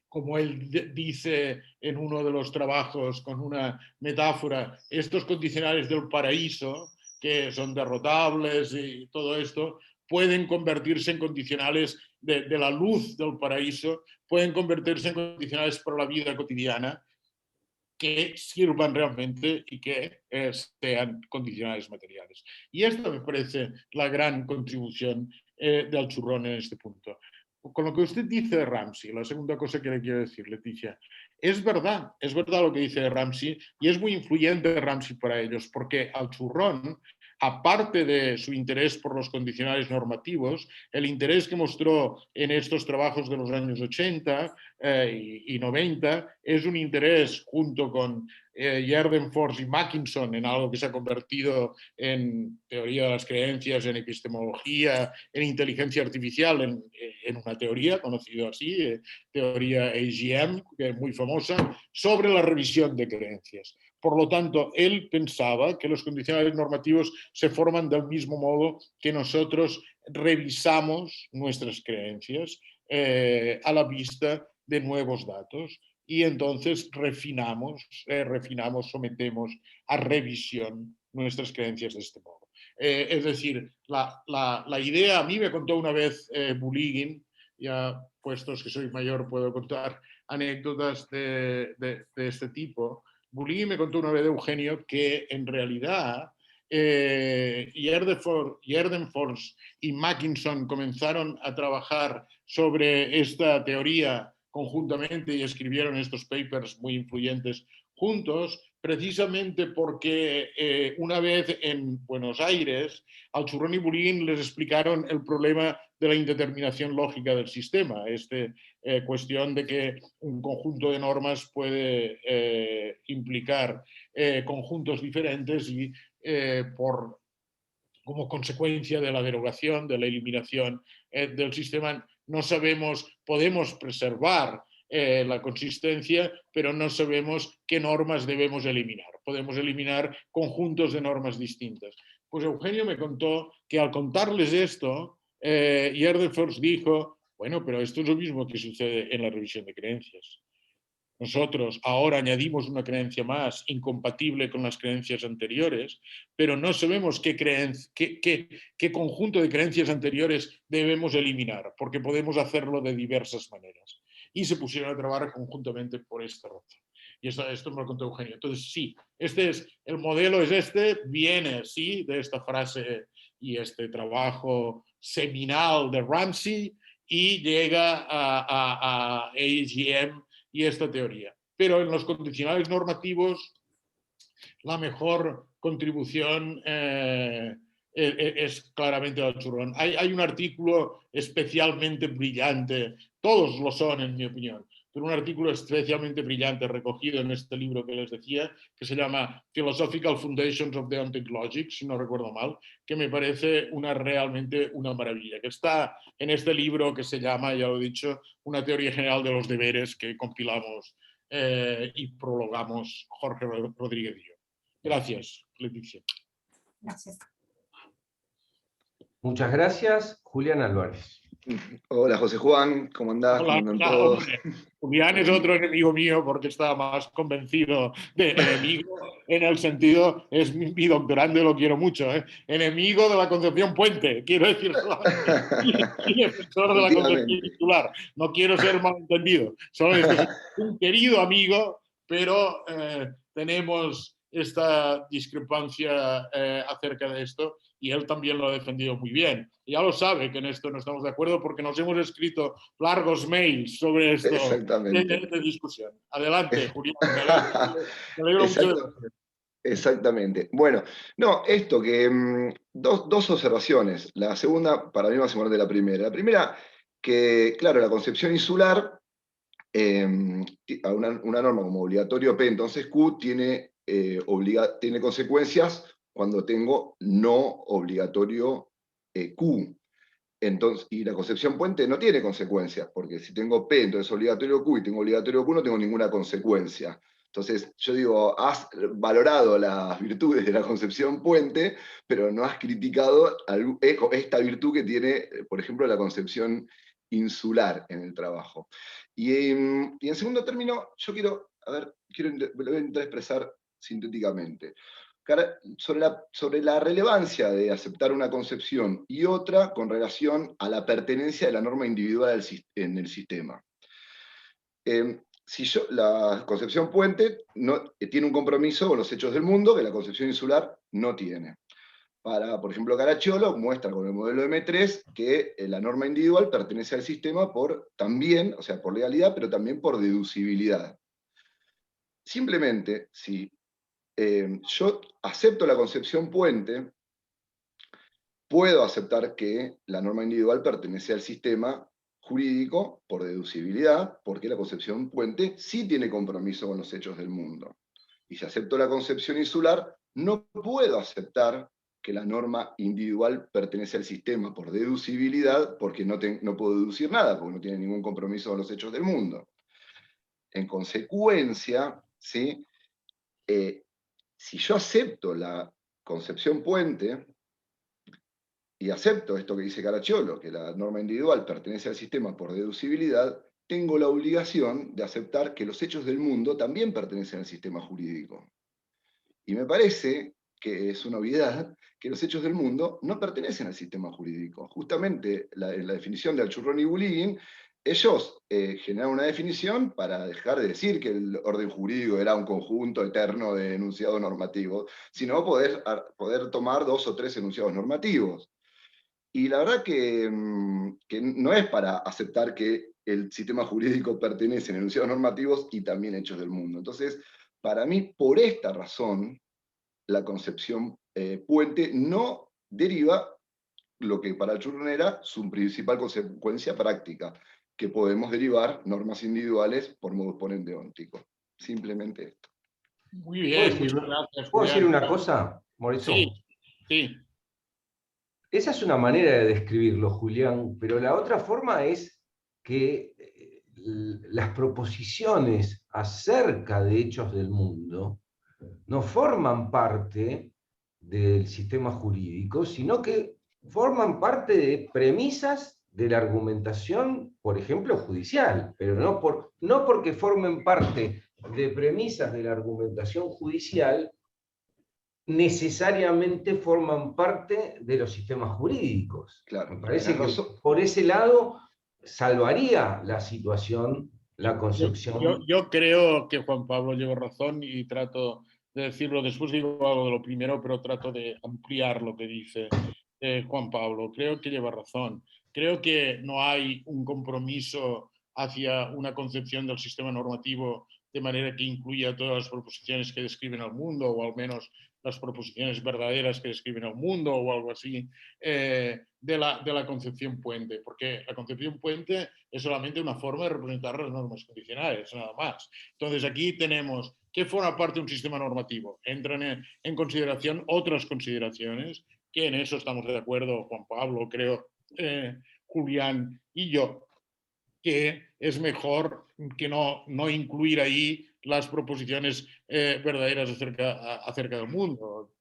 como él dice en uno de los trabajos con una metáfora, estos condicionales del paraíso, que son derrotables y todo esto, pueden convertirse en condicionales de la luz del paraíso, pueden convertirse en condicionales para la vida cotidiana, que sirvan realmente y que sean condicionales materiales. Y esta me parece la gran contribución del churrón en este punto. Con lo que usted dice de Ramsey, la segunda cosa que le quiero decir, Leticia, es verdad lo que dice Ramsey y es muy influyente Ramsey para ellos, porque al churrón, aparte de su interés por los condicionales normativos, el interés que mostró en estos trabajos de los años 80 y 90 es un interés junto con Jerdenfors y Mackinson en algo que se ha convertido en teoría de las creencias, en epistemología, en inteligencia artificial, en una teoría conocida así, teoría AGM, que es muy famosa, sobre la revisión de creencias. Por lo tanto, él pensaba que los condicionales normativos se forman del mismo modo que nosotros revisamos nuestras creencias a la vista de nuevos datos y entonces refinamos, sometemos a revisión nuestras creencias de este modo. Es decir, la idea, a mí me contó una vez Bulygin, ya puestos que soy mayor puedo contar anécdotas de este tipo. Bulygin me contó una vez, Eugenio, que en realidad Jerdenfors y Mackinson comenzaron a trabajar sobre esta teoría conjuntamente y escribieron estos papers muy influyentes juntos, precisamente porque una vez en Buenos Aires, al Churrón y Bulygin les explicaron el problema de la indeterminación lógica del sistema, cuestión de que un conjunto de normas puede implicar conjuntos diferentes y como consecuencia de la derogación, de la eliminación del sistema, no sabemos, podemos preservar la consistencia, pero no sabemos qué normas debemos eliminar. Podemos eliminar conjuntos de normas distintas. Pues Eugenio me contó que al contarles esto, Jerdenfors dijo, bueno, pero esto es lo mismo que sucede en la revisión de creencias. Nosotros ahora añadimos una creencia más incompatible con las creencias anteriores, pero no sabemos qué conjunto de creencias anteriores debemos eliminar, porque podemos hacerlo de diversas maneras. Y se pusieron a trabajar conjuntamente por esta razón. Y esto me lo contó Eugenio. Entonces, sí, el modelo es viene, sí, de esta frase y este trabajo seminal de Ramsey y llega a AGM y esta teoría. Pero en los condicionales normativos, la mejor contribución es claramente el churrón. Hay un artículo especialmente brillante, todos lo son en mi opinión, pero un artículo especialmente brillante recogido en este libro que les decía, que se llama Philosophical Foundations of Deontic Logic, si no recuerdo mal, que me parece realmente una maravilla, que está en este libro que se llama, ya lo he dicho, Una teoría general de los deberes, que compilamos y prologamos Jorge Rodríguez y yo. Gracias, Leticia. Gracias. Muchas gracias, Julián Álvarez. Hola, José Juan, ¿cómo andás? Hola, ¿Cómo andan todos? hombre. Julián es otro enemigo mío porque estaba más convencido de enemigo en el sentido, es mi doctorando y lo quiero mucho, enemigo de la Concepción Puente, quiero decir, y defensor de la Concepción titular. No quiero ser malentendido, solo es un querido amigo, pero tenemos esta discrepancia acerca de esto y él también lo ha defendido muy bien. Y ya lo sabe que en esto no estamos de acuerdo porque nos hemos escrito largos mails sobre esto de discusión. Adelante, Julián. Me alegro mucho de eso. Exactamente. Bueno, no, esto que dos observaciones. La segunda, para mí, más importante de la primera. La primera, que, claro, la concepción insular, a una norma como obligatorio P, entonces Q tiene consecuencias cuando tengo no obligatorio Q. Entonces, y la concepción puente no tiene consecuencias, porque si tengo P, entonces obligatorio Q, y tengo obligatorio Q, no tengo ninguna consecuencia. Entonces, yo digo, has valorado las virtudes de la concepción puente, pero no has criticado esta virtud que tiene, por ejemplo, la concepción insular en el trabajo. Y en segundo término, yo lo voy a intentar expresar sintéticamente. Sobre la relevancia de aceptar una concepción y otra con relación a la pertenencia de la norma individual en el sistema. la concepción puente tiene un compromiso con los hechos del mundo que la concepción insular no tiene. Por ejemplo, Caracciolo muestra con el modelo M3 que la norma individual pertenece al sistema también, o sea, por legalidad, pero también por deducibilidad. Simplemente, si yo acepto la concepción puente, puedo aceptar que la norma individual pertenece al sistema jurídico por deducibilidad, porque la concepción puente sí tiene compromiso con los hechos del mundo. Y si acepto la concepción insular, no puedo aceptar que la norma individual pertenece al sistema por deducibilidad, porque no puedo deducir nada, porque no tiene ningún compromiso con los hechos del mundo. En consecuencia, ¿sí? Si yo acepto la concepción puente, y acepto esto que dice Caracciolo, que la norma individual pertenece al sistema por deducibilidad, tengo la obligación de aceptar que los hechos del mundo también pertenecen al sistema jurídico. Y me parece que es una obviedad que los hechos del mundo no pertenecen al sistema jurídico. Justamente en la definición de Alchurrón y Bulligin, ellos generaron una definición para dejar de decir que el orden jurídico era un conjunto eterno de enunciados normativos, sino poder tomar 2 o 3 enunciados normativos. Y la verdad que no es para aceptar que el sistema jurídico pertenece a enunciados normativos y también hechos del mundo. Entonces, para mí, por esta razón, la concepción puente no deriva lo que para Alchurrón era su principal consecuencia práctica, que podemos derivar normas individuales por modus ponens óntico. Simplemente esto. Muy bien, muchas gracias, ¿Puedo decir Julián. una cosa, Mauricio? Sí, sí. Esa es una manera de describirlo, Julián, pero la otra forma es que las proposiciones acerca de hechos del mundo no forman parte del sistema jurídico, sino que forman parte de premisas de la argumentación, por ejemplo, judicial, pero no porque formen parte de premisas de la argumentación judicial, necesariamente forman parte de los sistemas jurídicos. Claro, me parece que por ese lado salvaría la situación, la concepción. Yo creo que Juan Pablo lleva razón y trato de decirlo, después digo algo de lo primero, pero trato de ampliar lo que dice Juan Pablo. Creo que lleva razón. Creo que no hay un compromiso hacia una concepción del sistema normativo de manera que incluya todas las proposiciones que describen al mundo, o al menos las proposiciones verdaderas que describen al mundo, o algo así, de la concepción puente, porque la concepción puente es solamente una forma de representar las normas condicionales, nada más. Entonces aquí tenemos que forma parte de un sistema normativo. Entran en consideración otras consideraciones, que en eso estamos de acuerdo, Juan Pablo, creo, Julián y yo, que es mejor que no incluir ahí las proposiciones verdaderas acerca del mundo,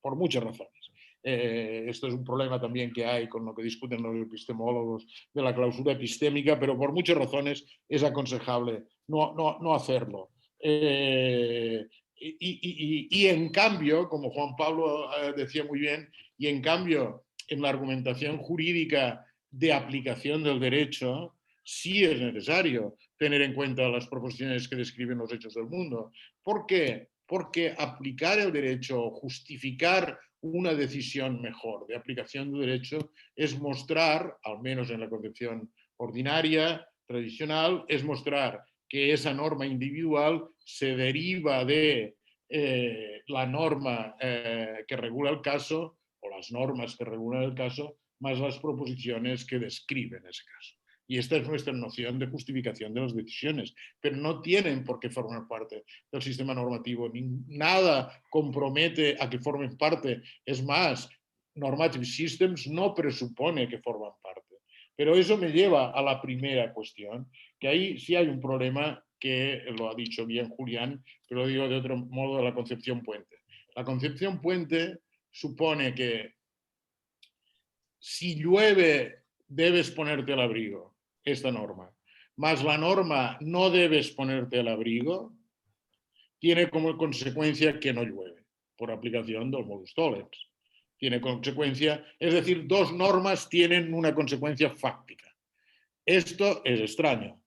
por muchas razones. Esto es un problema también que hay con lo que discuten los epistemólogos de la clausura epistémica, pero por muchas razones es aconsejable no hacerlo. Y en cambio, como Juan Pablo decía muy bien, y en cambio en la argumentación jurídica de aplicación del derecho, sí es necesario tener en cuenta las proposiciones que describen los hechos del mundo. ¿Por qué? Porque aplicar el derecho, justificar una decisión mejor de aplicación del derecho, es mostrar, al menos en la concepción ordinaria, tradicional, es mostrar que esa norma individual se deriva de la norma que regula el caso, o las normas que regulan el caso, más las proposiciones que describen ese caso. Y esta es nuestra noción de justificación de las decisiones, pero no tienen por qué formar parte del sistema normativo. Nada compromete a que formen parte. Es más, normative systems no presupone que forman parte. Pero eso me lleva a la primera cuestión, que ahí sí hay un problema que lo ha dicho bien Julián, pero lo digo de otro modo, de la concepción puente. La concepción puente supone que si llueve debes ponerte el abrigo, esta norma, más la norma no debes ponerte el abrigo, tiene como consecuencia que no llueve, por aplicación del modus tollens. Tiene consecuencia, es decir, dos normas tienen una consecuencia fáctica. Esto es extraño,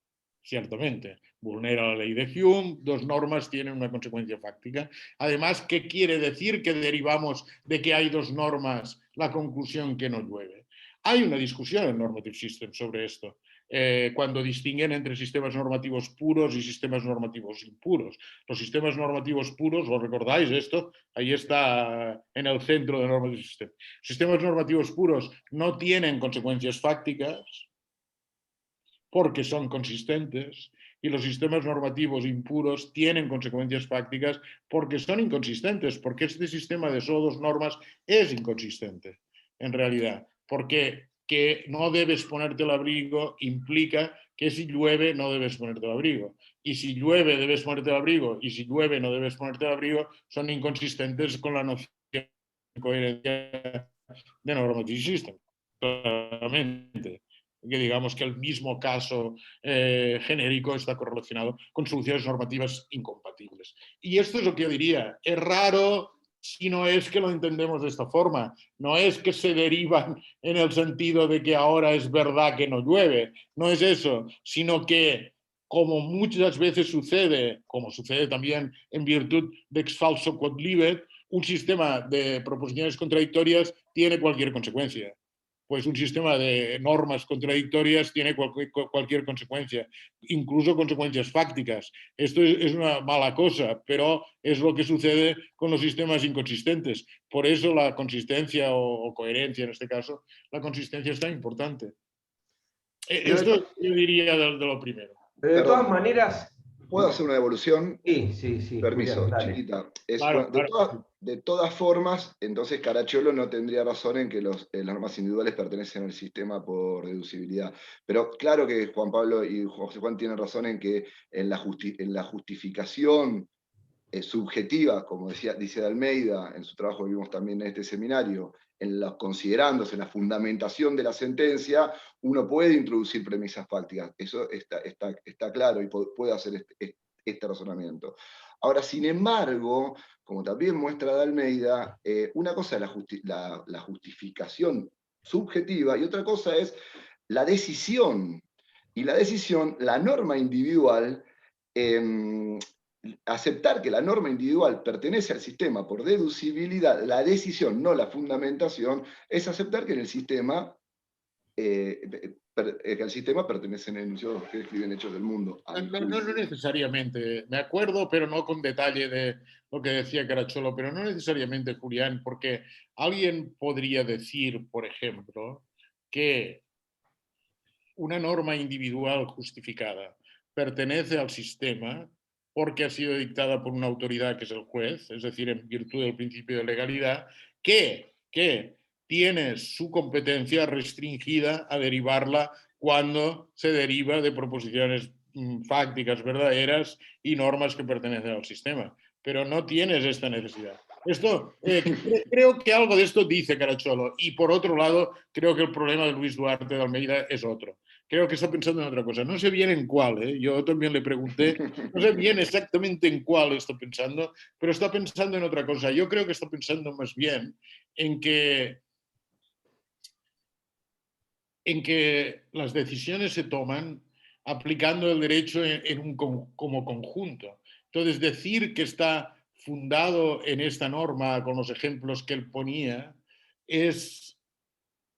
ciertamente. Vulnera la ley de Hume, dos normas tienen una consecuencia fáctica. Además, ¿qué quiere decir que derivamos de que hay dos normas la conclusión que no llueve? Hay una discusión en Normative Systems sobre esto, cuando distinguen entre sistemas normativos puros y sistemas normativos impuros. Los sistemas normativos puros, ¿os recordáis esto? Ahí está en el centro de Normative Systems. Sistemas normativos puros no tienen consecuencias fácticas porque son consistentes, y los sistemas normativos impuros tienen consecuencias fácticas porque son inconsistentes, porque este sistema de solo dos normas es inconsistente, en realidad, porque que no debes ponerte el abrigo implica que si llueve no debes ponerte el abrigo, y si llueve debes ponerte el abrigo, y si llueve no debes ponerte el abrigo, son inconsistentes con la noción de coherencia de Normative System, claramente. Que digamos que el mismo caso genérico está correlacionado con soluciones normativas incompatibles. Y esto es lo que yo diría, es raro si no es que lo entendemos de esta forma, no es que se derivan en el sentido de que ahora es verdad que no llueve, no es eso, sino que como muchas veces sucede, como sucede también en virtud de ex falso quod libet, un sistema de proposiciones contradictorias tiene cualquier consecuencia. Pues un sistema de normas contradictorias tiene cualquier consecuencia, incluso consecuencias fácticas. Esto es una mala cosa, pero es lo que sucede con los sistemas inconsistentes. Por eso la consistencia o coherencia, en este caso, la consistencia es tan importante. Esto yo diría de lo primero. Pero de todas maneras... ¿Puedo hacer una devolución? Sí. Permiso, Julián, chiquita. Claro, claro. De todas formas, entonces Caracciolo no tendría razón en que las normas individuales pertenecen al sistema por deducibilidad. Pero claro que Juan Pablo y José Juan tienen razón en que en la justificación subjetiva, como dice de Almeida, en su trabajo que vimos también en este seminario, considerándose en la fundamentación de la sentencia, uno puede introducir premisas fácticas. Eso está claro y puede hacer este razonamiento. Ahora, sin embargo, como también muestra de Almeida, una cosa es la justificación subjetiva y otra cosa es la decisión. Y la decisión, la norma individual, aceptar que la norma individual pertenece al sistema por deducibilidad, la decisión, no la fundamentación, es aceptar que en el sistema, que al sistema pertenecen enunciados que describen hechos del mundo. No necesariamente, me acuerdo, pero no con detalle de lo que decía Caracciolo, pero no necesariamente, Julián, porque alguien podría decir, por ejemplo, que una norma individual justificada pertenece al sistema porque ha sido dictada por una autoridad que es el juez, es decir, en virtud del principio de legalidad, que tiene su competencia restringida a derivarla cuando se deriva de proposiciones fácticas verdaderas y normas que pertenecen al sistema. Pero no tienes esta necesidad. Esto, creo que algo de esto dice Caracciolo, y por otro lado, creo que el problema de Luis Duarte de Almeida es otro. Creo que está pensando en otra cosa. No sé bien en cuál, yo también le pregunté, no sé bien exactamente en cuál está pensando, pero está pensando en otra cosa. Yo creo que está pensando más bien en que las decisiones se toman aplicando el derecho como conjunto. Entonces, decir que está fundado en esta norma con los ejemplos que él ponía es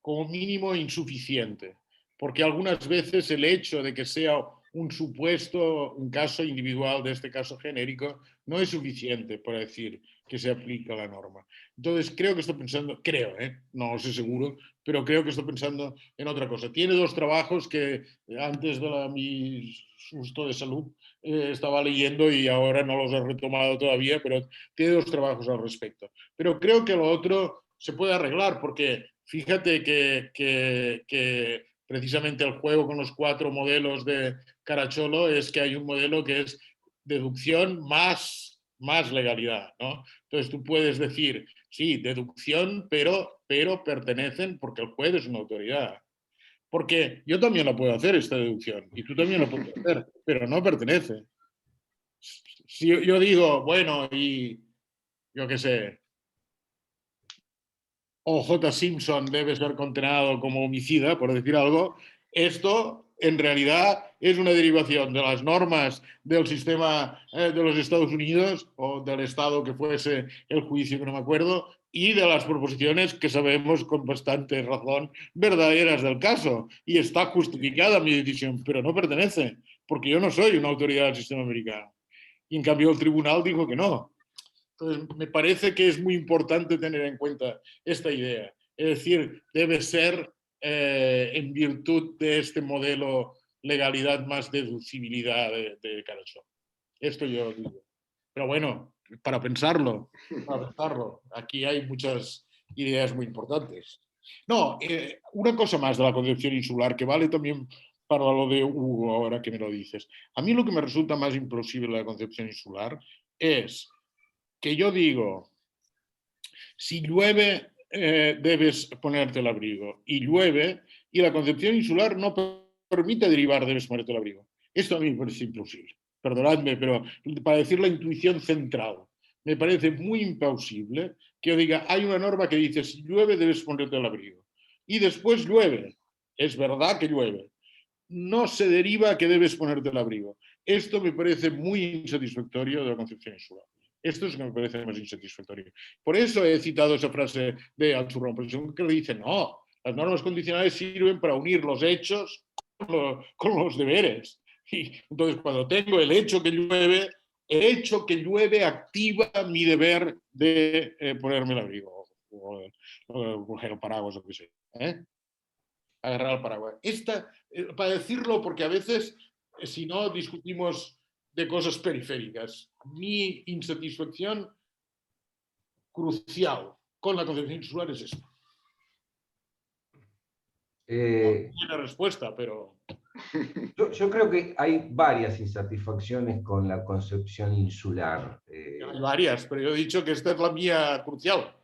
como mínimo insuficiente, porque algunas veces el hecho de que sea un supuesto, un caso individual de este caso genérico, no es suficiente para decir que se aplica la norma. Entonces, creo que estoy pensando, no lo sé seguro, pero creo que estoy pensando en otra cosa. Tiene dos trabajos que antes de mi susto de salud estaba leyendo y ahora no los he retomado todavía, pero tiene dos trabajos al respecto. Pero creo que lo otro se puede arreglar porque fíjate que precisamente el juego con los 4 modelos de Caracciolo es que hay un modelo que es deducción más legalidad, ¿no? Entonces tú puedes decir, sí, deducción, pero pertenecen porque el juez es una autoridad. Porque yo también la puedo hacer esta deducción y tú también la puedes hacer, pero no pertenece. Si yo digo, bueno, y yo qué sé, O.J. Simpson debe ser condenado como homicida, por decir algo, esto en realidad es una derivación de las normas del sistema de los Estados Unidos o del Estado que fuese el juicio, que no me acuerdo, y de las proposiciones que sabemos con bastante razón verdaderas del caso. Y está justificada mi decisión, pero no pertenece, porque yo no soy una autoridad del sistema americano. Y en cambio el tribunal dijo que no. Entonces, me parece que es muy importante tener en cuenta esta idea. Es decir, debe ser en virtud de este modelo legalidad más deducibilidad de Carachó. Esto yo digo. Pero bueno, para pensarlo. Aquí hay muchas ideas muy importantes. No, una cosa más de la concepción insular que vale también para lo de Hugo, ahora que me lo dices. A mí lo que me resulta más implausible de la concepción insular es que yo digo, si llueve debes ponerte el abrigo, y llueve, y la concepción insular no permite derivar debes ponerte el abrigo. Esto a mí me parece imposible. Perdonadme, pero para decir la intuición central, me parece muy implausible que yo diga, hay una norma que dice, si llueve debes ponerte el abrigo. Y después llueve. Es verdad que llueve. No se deriva que debes ponerte el abrigo. Esto me parece muy insatisfactorio de la concepción insular. Esto es lo que me parece más insatisfactorio. Por eso he citado esa frase de Alchurrón, porque según que le dice, no, las normas condicionales sirven para unir los hechos con los deberes. Y entonces, cuando tengo el hecho que llueve activa mi deber de ponerme el abrigo, o coger el paraguas, o lo que sea. Agarrar el paraguas. Para decirlo, porque a veces, si no, discutimos de cosas periféricas. Mi insatisfacción crucial con la concepción insular es esto. No tiene respuesta, pero... Yo creo que hay varias insatisfacciones con la concepción insular. Hay varias, pero yo he dicho que esta es la mía crucial.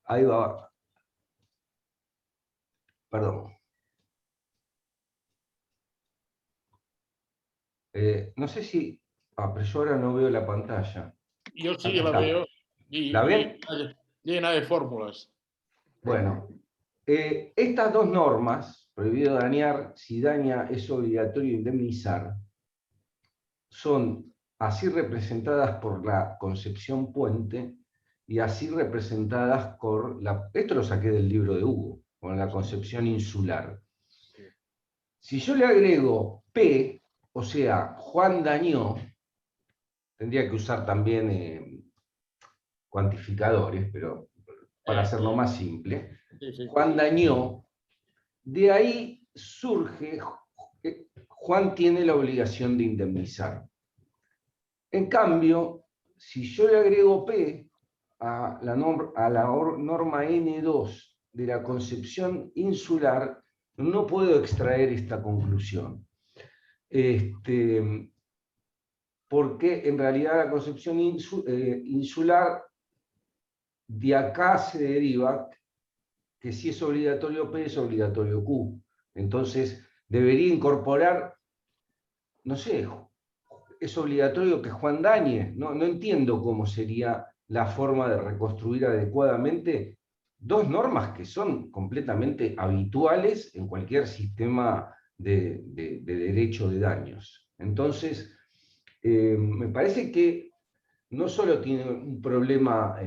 Ahí va. Perdón. No sé si... pero yo ahora no veo la pantalla. Yo sí la veo. ¿La ven? Llena de fórmulas. Bueno, estas dos normas, prohibido dañar, si daña es obligatorio indemnizar, son así representadas por la concepción Puente y así representadas por la... Esto lo saqué del libro de Hugo, con la concepción insular. Si yo le agrego P, o sea, Juan dañó, tendría que usar también cuantificadores, pero para hacerlo más simple, Juan dañó, de ahí surge, Juan tiene la obligación de indemnizar. En cambio, si yo le agrego P a la norma N2 de la concepción insular, no puedo extraer esta conclusión. Porque en realidad la concepción insular de acá se deriva que si es obligatorio P es obligatorio Q. Entonces debería incorporar, no sé, es obligatorio que Juan dañe. No entiendo cómo sería la forma de reconstruir adecuadamente dos normas que son completamente habituales en cualquier sistema de derecho de daños. Entonces, me parece que no solo tiene un problema,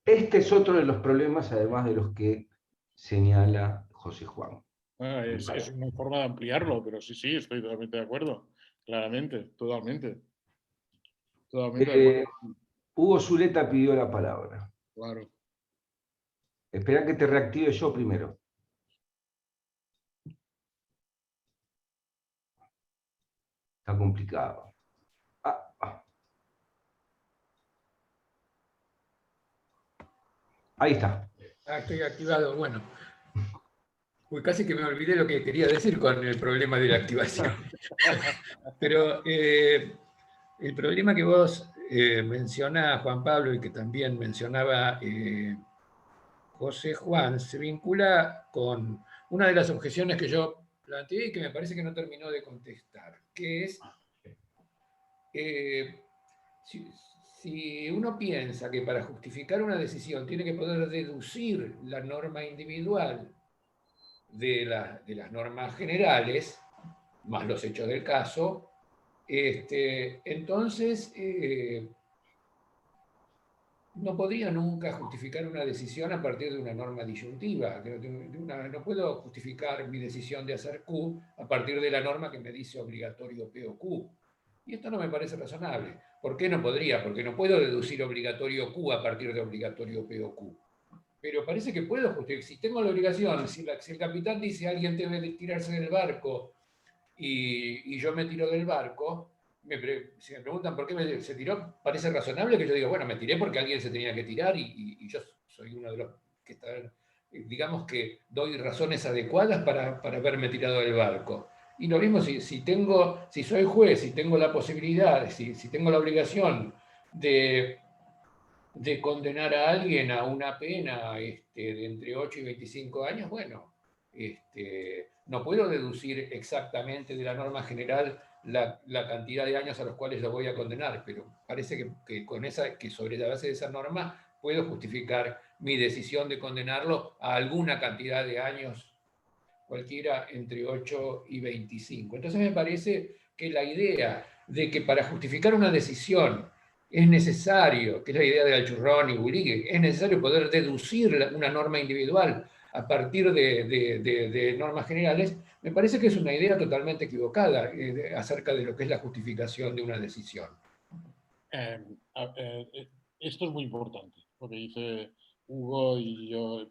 este es otro de los problemas, además de los que señala José Juan. Es una forma de ampliarlo, pero sí, estoy totalmente de acuerdo. Claramente, totalmente. Totalmente de acuerdo. Hugo Zuleta pidió la palabra. Claro. Espera que te reactive yo primero. Está complicado. Ahí está. Estoy activado. Bueno. Uy, casi que me olvidé lo que quería decir con el problema de la activación. Pero el problema que vos mencionás, Juan Pablo, y que también mencionaba José Juan, se vincula con una de las objeciones que yo planteé y que me parece que no terminó de contestar, que es, si uno piensa que para justificar una decisión tiene que poder deducir la norma individual de las normas generales, más los hechos del caso, entonces no podría nunca justificar una decisión a partir de una norma disyuntiva. No puedo justificar mi decisión de hacer Q a partir de la norma que me dice obligatorio P o Q. Y esto no me parece razonable. ¿Por qué no podría? Porque no puedo deducir obligatorio Q a partir de obligatorio P o Q. Pero parece que puedo justificar. Si tengo la obligación, si el capitán dice alguien debe de tirarse del barco y yo me tiro del barco, si me preguntan por qué se tiró, parece razonable que yo diga, bueno, me tiré porque alguien se tenía que tirar y yo soy uno de los que está, digamos que doy razones adecuadas para haberme tirado del barco. Y lo mismo si soy juez, si tengo la posibilidad, si tengo la obligación de condenar a alguien a una pena de entre 8 y 25 años, bueno, no puedo deducir exactamente de la norma general la cantidad de años a los cuales lo voy a condenar, pero parece que sobre la base de esa norma puedo justificar mi decisión de condenarlo a alguna cantidad de años, cualquiera entre 8 y 25. Entonces me parece que la idea de que para justificar una decisión es necesario, que es la idea de Alchurrón y Willig, es necesario poder deducir una norma individual a partir de normas generales, me parece que es una idea totalmente equivocada acerca de lo que es la justificación de una decisión. Esto es muy importante, lo que dice Hugo, y yo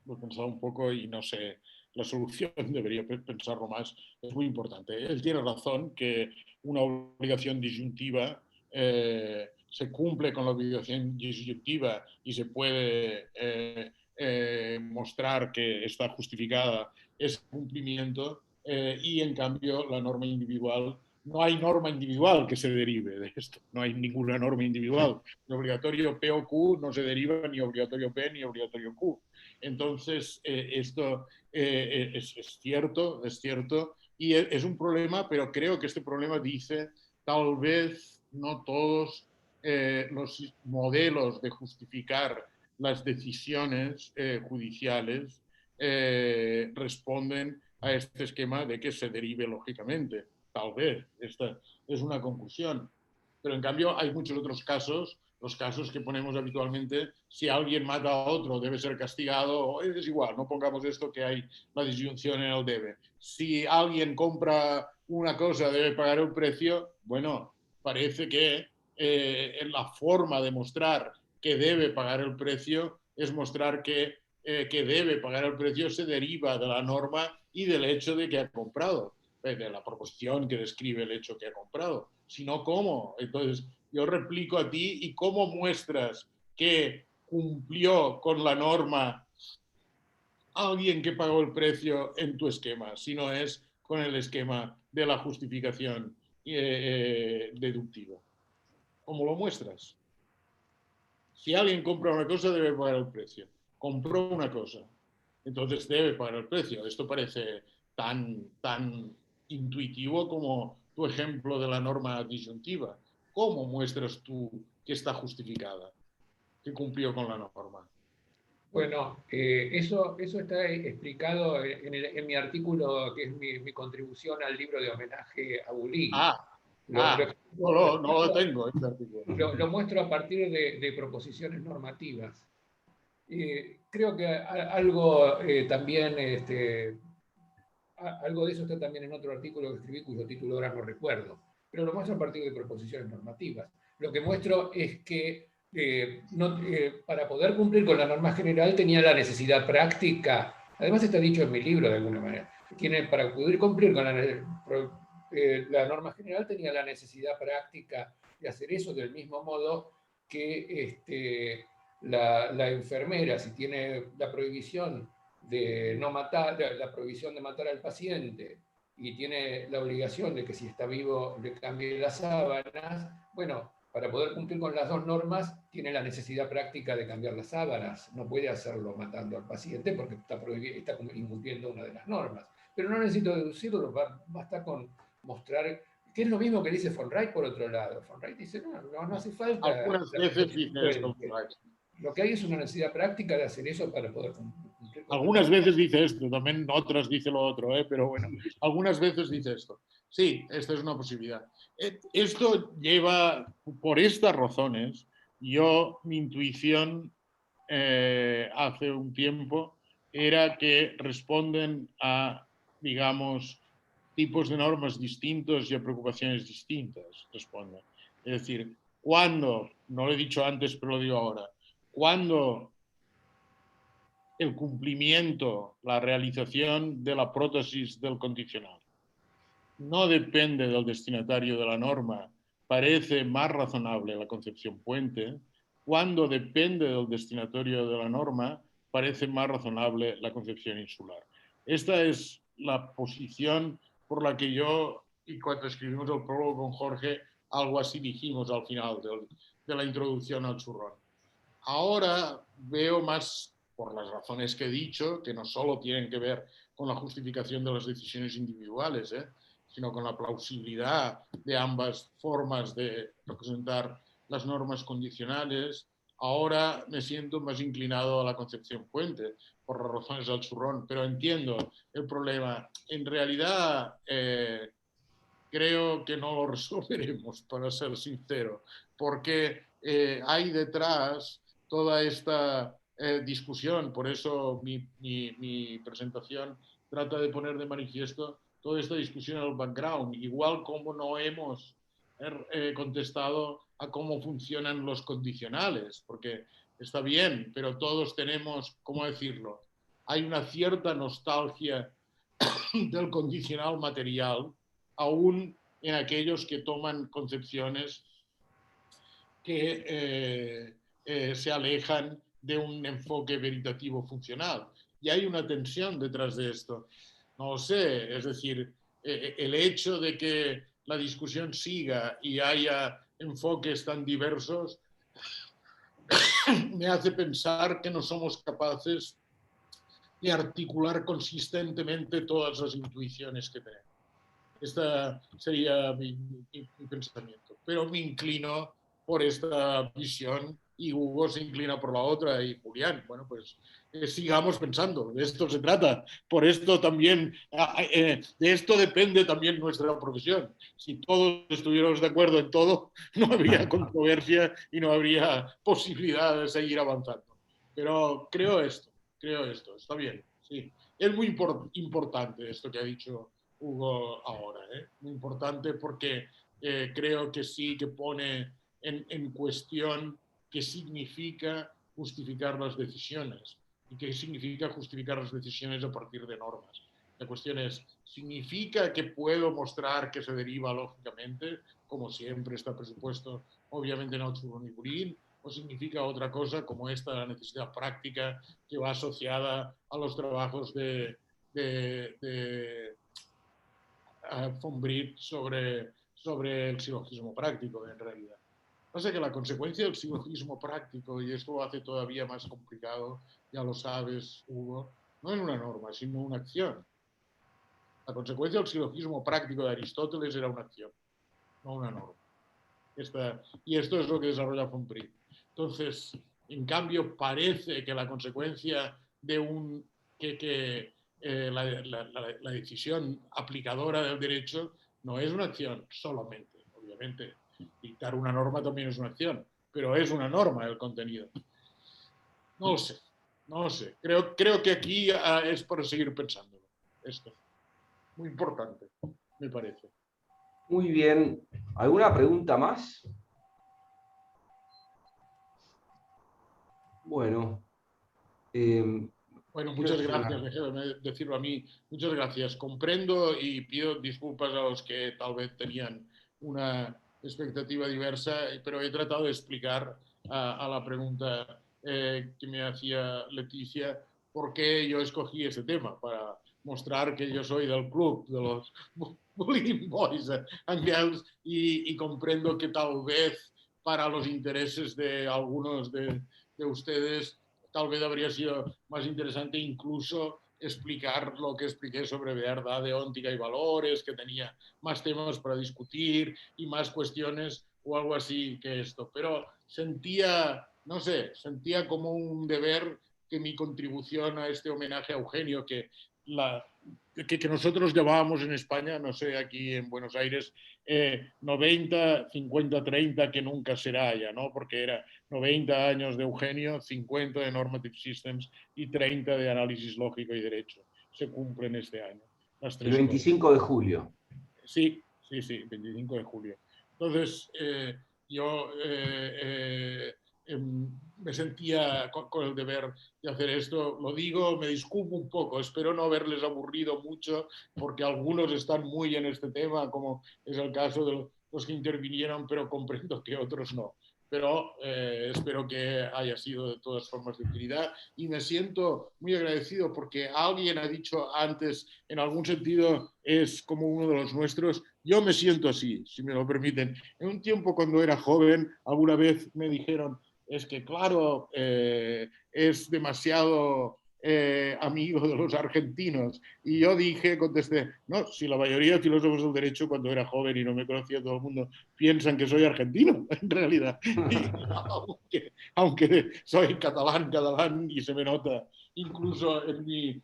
lo he pensado un poco y no sé, la solución debería pensarlo más, es muy importante. Él tiene razón que una obligación disyuntiva se cumple con la obligación disyuntiva y se puede mostrar que está justificada ese cumplimiento, y en cambio la norma individual, no hay norma individual que se derive de esto, no hay ninguna norma individual. El obligatorio P o Q no se deriva ni obligatorio P ni obligatorio Q. Entonces, esto es cierto, y es un problema, pero creo que este problema dice, tal vez no todos los modelos de justificar las decisiones judiciales responden a este esquema de que se derive lógicamente. Tal vez, esta es una conclusión. Pero en cambio hay muchos otros casos, los casos que ponemos habitualmente, si alguien mata a otro debe ser castigado, es igual, no pongamos esto que hay la disyunción en el debe. Si alguien compra una cosa debe pagar un precio, bueno, parece que la forma de mostrar que debe pagar el precio es mostrar que debe pagar el precio se deriva de la norma y del hecho de que ha comprado, de la proposición que describe el hecho que ha comprado, sino cómo. Entonces, yo replico a ti, ¿y cómo muestras que cumplió con la norma alguien que pagó el precio en tu esquema, si no es con el esquema de la justificación deductiva? ¿Cómo lo muestras? Si alguien compra una cosa, debe pagar el precio. Compró una cosa, entonces debe pagar el precio. Esto parece tan intuitivo como tu ejemplo de la norma disyuntiva. ¿Cómo muestras tú que está justificada, que cumplió con la norma? Bueno, eso está explicado en mi artículo, que es mi contribución al libro de homenaje a Willig. No lo tengo, este artículo. Lo muestro a partir de proposiciones normativas. Creo que algo también, algo de eso está también en otro artículo que escribí, cuyo título ahora no recuerdo, pero lo muestro a partir de proposiciones normativas. Lo que muestro es que para poder cumplir con la norma general tenía la necesidad práctica, además está dicho en mi libro de alguna manera, para poder cumplir con la norma general tenía la necesidad práctica de hacer eso del mismo modo que la enfermera, si tiene la prohibición de no matar, la prohibición de matar al paciente y tiene la obligación de que si está vivo le cambie las sábanas, bueno, para poder cumplir con las dos normas tiene la necesidad práctica de cambiar las sábanas, no puede hacerlo matando al paciente porque está incumpliendo una de las normas. Pero no necesito deducirlo, basta con mostrar, que es lo mismo que dice von Wright por otro lado. Von Wright dice, no hace falta. Algunas veces dice esto. Lo que hay es una necesidad práctica de hacer eso para poder Algunas veces dice esto, también otras dice lo otro, pero bueno, algunas veces dice esto. Sí, esta es una posibilidad. Esto lleva, por estas razones, mi intuición hace un tiempo era que responden a, digamos, tipos de normas distintos y a preocupaciones distintas. Responden. Es decir, cuando, no lo he dicho antes, pero lo digo ahora, cuando el cumplimiento, la realización de la prótesis del condicional no depende del destinatario de la norma, parece más razonable la concepción puente. Cuando depende del destinatario de la norma, parece más razonable la concepción insular. Esta es la posición por la que yo, y cuando escribimos el prólogo con Jorge, algo así dijimos al final de la introducción al churrón. Ahora veo más, por las razones que he dicho, que no solo tienen que ver con la justificación de las decisiones individuales, sino con la plausibilidad de ambas formas de representar las normas condicionales. Ahora me siento más inclinado a la concepción puente, por las razones del churrón, pero entiendo el problema. En realidad, creo que no lo resolveremos, para ser sincero, porque hay detrás toda esta discusión. Por eso mi presentación trata de poner de manifiesto toda esta discusión en el background, igual como no hemos contestado a cómo funcionan los condicionales, porque está bien, pero todos tenemos, ¿cómo decirlo? Hay una cierta nostalgia del condicional material, aún en aquellos que toman concepciones que se alejan de un enfoque veritativo funcional. Y hay una tensión detrás de esto. No lo sé, es decir, el hecho de que la discusión siga y haya enfoques tan diversos me hace pensar que no somos capaces de articular consistentemente todas las intuiciones que tenemos. Este sería mi pensamiento. Pero me inclino por esta visión y Hugo se inclina por la otra y Julián. Bueno, pues sigamos pensando, de esto se trata. Por esto también, de esto depende también nuestra profesión. Si todos estuviéramos de acuerdo en todo, no habría controversia y no habría posibilidad de seguir avanzando. Pero creo esto, está bien, sí. Es muy importante esto que ha dicho Hugo ahora, muy importante porque creo que sí que pone en cuestión qué significa justificar las decisiones y qué significa justificar las decisiones a partir de normas. La cuestión es, ¿significa que puedo mostrar que se deriva lógicamente, como siempre está presupuesto, obviamente en churrón y budín, o significa otra cosa como esta, la necesidad práctica que va asociada a los trabajos de Fombrit sobre el silogismo práctico, en realidad. Pasa que la consecuencia del silogismo práctico, y esto lo hace todavía más complicado, ya lo sabes, Hugo, no es una norma, sino una acción. La consecuencia del silogismo práctico de Aristóteles era una acción, no una norma. Y esto es lo que desarrolla Fombrit. Entonces, en cambio, parece que la consecuencia de la decisión aplicadora del derecho no es una acción solamente, obviamente. Dictar una norma también es una acción, pero es una norma el contenido. No lo sé. Creo que aquí es para seguir pensándolo. Esto. Muy importante, me parece. Muy bien. ¿Alguna pregunta más? Bueno. Bueno, muchas gracias, déjame decirlo a mí. Muchas gracias. Comprendo y pido disculpas a los que tal vez tenían una expectativa diversa, pero he tratado de explicar a la pregunta que me hacía Leticia por qué yo escogí ese tema, para mostrar que yo soy del club de los Bullying Boys and Girls y comprendo que tal vez para los intereses de algunos de ustedes tal vez habría sido más interesante incluso explicar lo que expliqué sobre verdad deóntica y valores, que tenía más temas para discutir y más cuestiones o algo así que esto. Pero sentía como un deber que mi contribución a este homenaje a Eugenio, que nosotros llamábamos en España, no sé, aquí en Buenos Aires, 90, 50, 30, que nunca será ya, ¿no? Porque era 90 años de Eugenio, 50 de Normative Systems y 30 de Análisis Lógico y Derecho. Se cumplen este año las tres El 25 de julio. Sí, 25 de julio. Entonces, yo me sentía con el deber de hacer esto. Lo digo, me disculpo un poco, espero no haberles aburrido mucho, porque algunos están muy en este tema, como es el caso de los que intervinieron, pero comprendo que otros no. Pero espero que haya sido de todas formas de utilidad y me siento muy agradecido porque alguien ha dicho antes, en algún sentido es como uno de los nuestros. Yo me siento así, si me lo permiten. En un tiempo cuando era joven, alguna vez me dijeron, es que claro, es demasiado amigo de los argentinos. Y yo contesté, no, si la mayoría de filósofos del derecho cuando era joven y no me conocía todo el mundo, piensan que soy argentino, en realidad. Y, aunque soy catalán y se me nota incluso en mi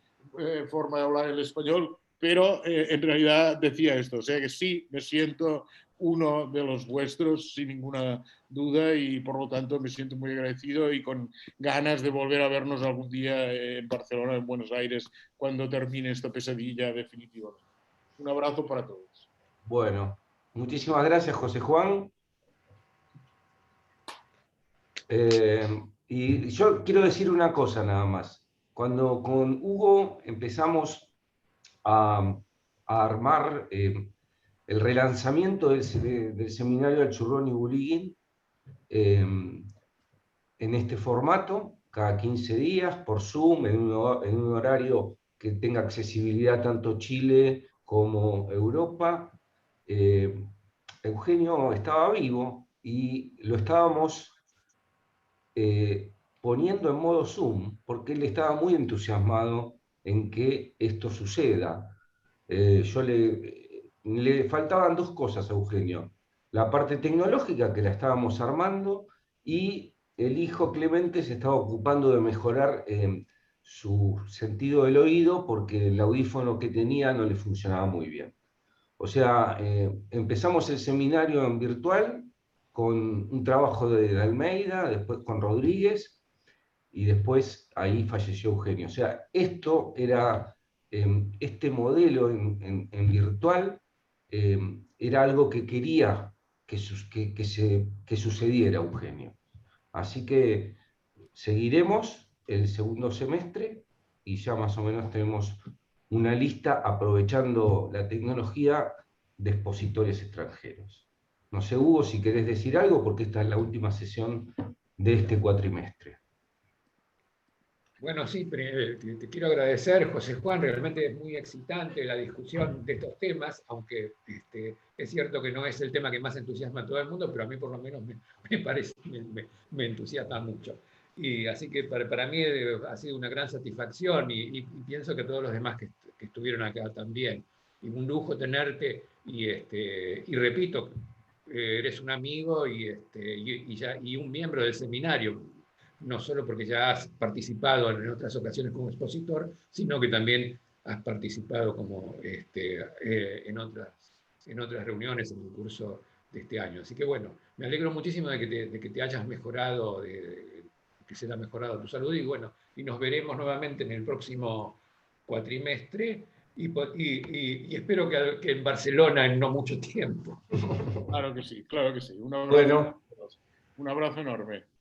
forma de hablar el español, pero en realidad decía esto, o sea que sí, me siento uno de los vuestros sin ninguna duda y por lo tanto me siento muy agradecido y con ganas de volver a vernos algún día en Barcelona, en Buenos Aires, cuando termine esta pesadilla definitivamente. Un abrazo para todos. Bueno, muchísimas gracias, José Juan. Y yo quiero decir una cosa nada más. Cuando con Hugo empezamos a armar el relanzamiento del seminario del Churrón y Bulíguin en este formato, cada 15 días, por Zoom, en un horario que tenga accesibilidad tanto Chile como Europa, Eugenio estaba vivo y lo estábamos poniendo en modo Zoom, porque él estaba muy entusiasmado en que esto suceda. Le faltaban dos cosas a Eugenio: la parte tecnológica, que la estábamos armando, y el hijo Clemente se estaba ocupando de mejorar su sentido del oído, porque el audífono que tenía no le funcionaba muy bien. O sea, empezamos el seminario en virtual con un trabajo de Almeida, después con Rodríguez, y después ahí falleció Eugenio. O sea, esto era, este modelo en virtual era algo que quería que sucediera, Eugenio. Así que seguiremos el segundo semestre y ya más o menos tenemos una lista aprovechando la tecnología de expositores extranjeros. No sé, Hugo, si querés decir algo, porque esta es la última sesión de este cuatrimestre. Bueno, sí, te quiero agradecer, José Juan, realmente es muy excitante la discusión de estos temas, aunque es cierto que no es el tema que más entusiasma a todo el mundo, pero a mí por lo menos me entusiasma mucho. Y así que para mí ha sido una gran satisfacción y pienso que todos los demás que estuvieron acá también. Y un lujo tenerte y repito, eres un amigo y un miembro del seminario, no solo porque ya has participado en otras ocasiones como expositor, sino que también has participado como, en otras reuniones en el curso de este año. Así que bueno, me alegro muchísimo de que te hayas mejorado, que se te ha mejorado tu salud, y bueno, y nos veremos nuevamente en el próximo cuatrimestre, y espero que en Barcelona en no mucho tiempo. Claro que sí, claro que sí. Un abrazo, Bueno. un abrazo enorme.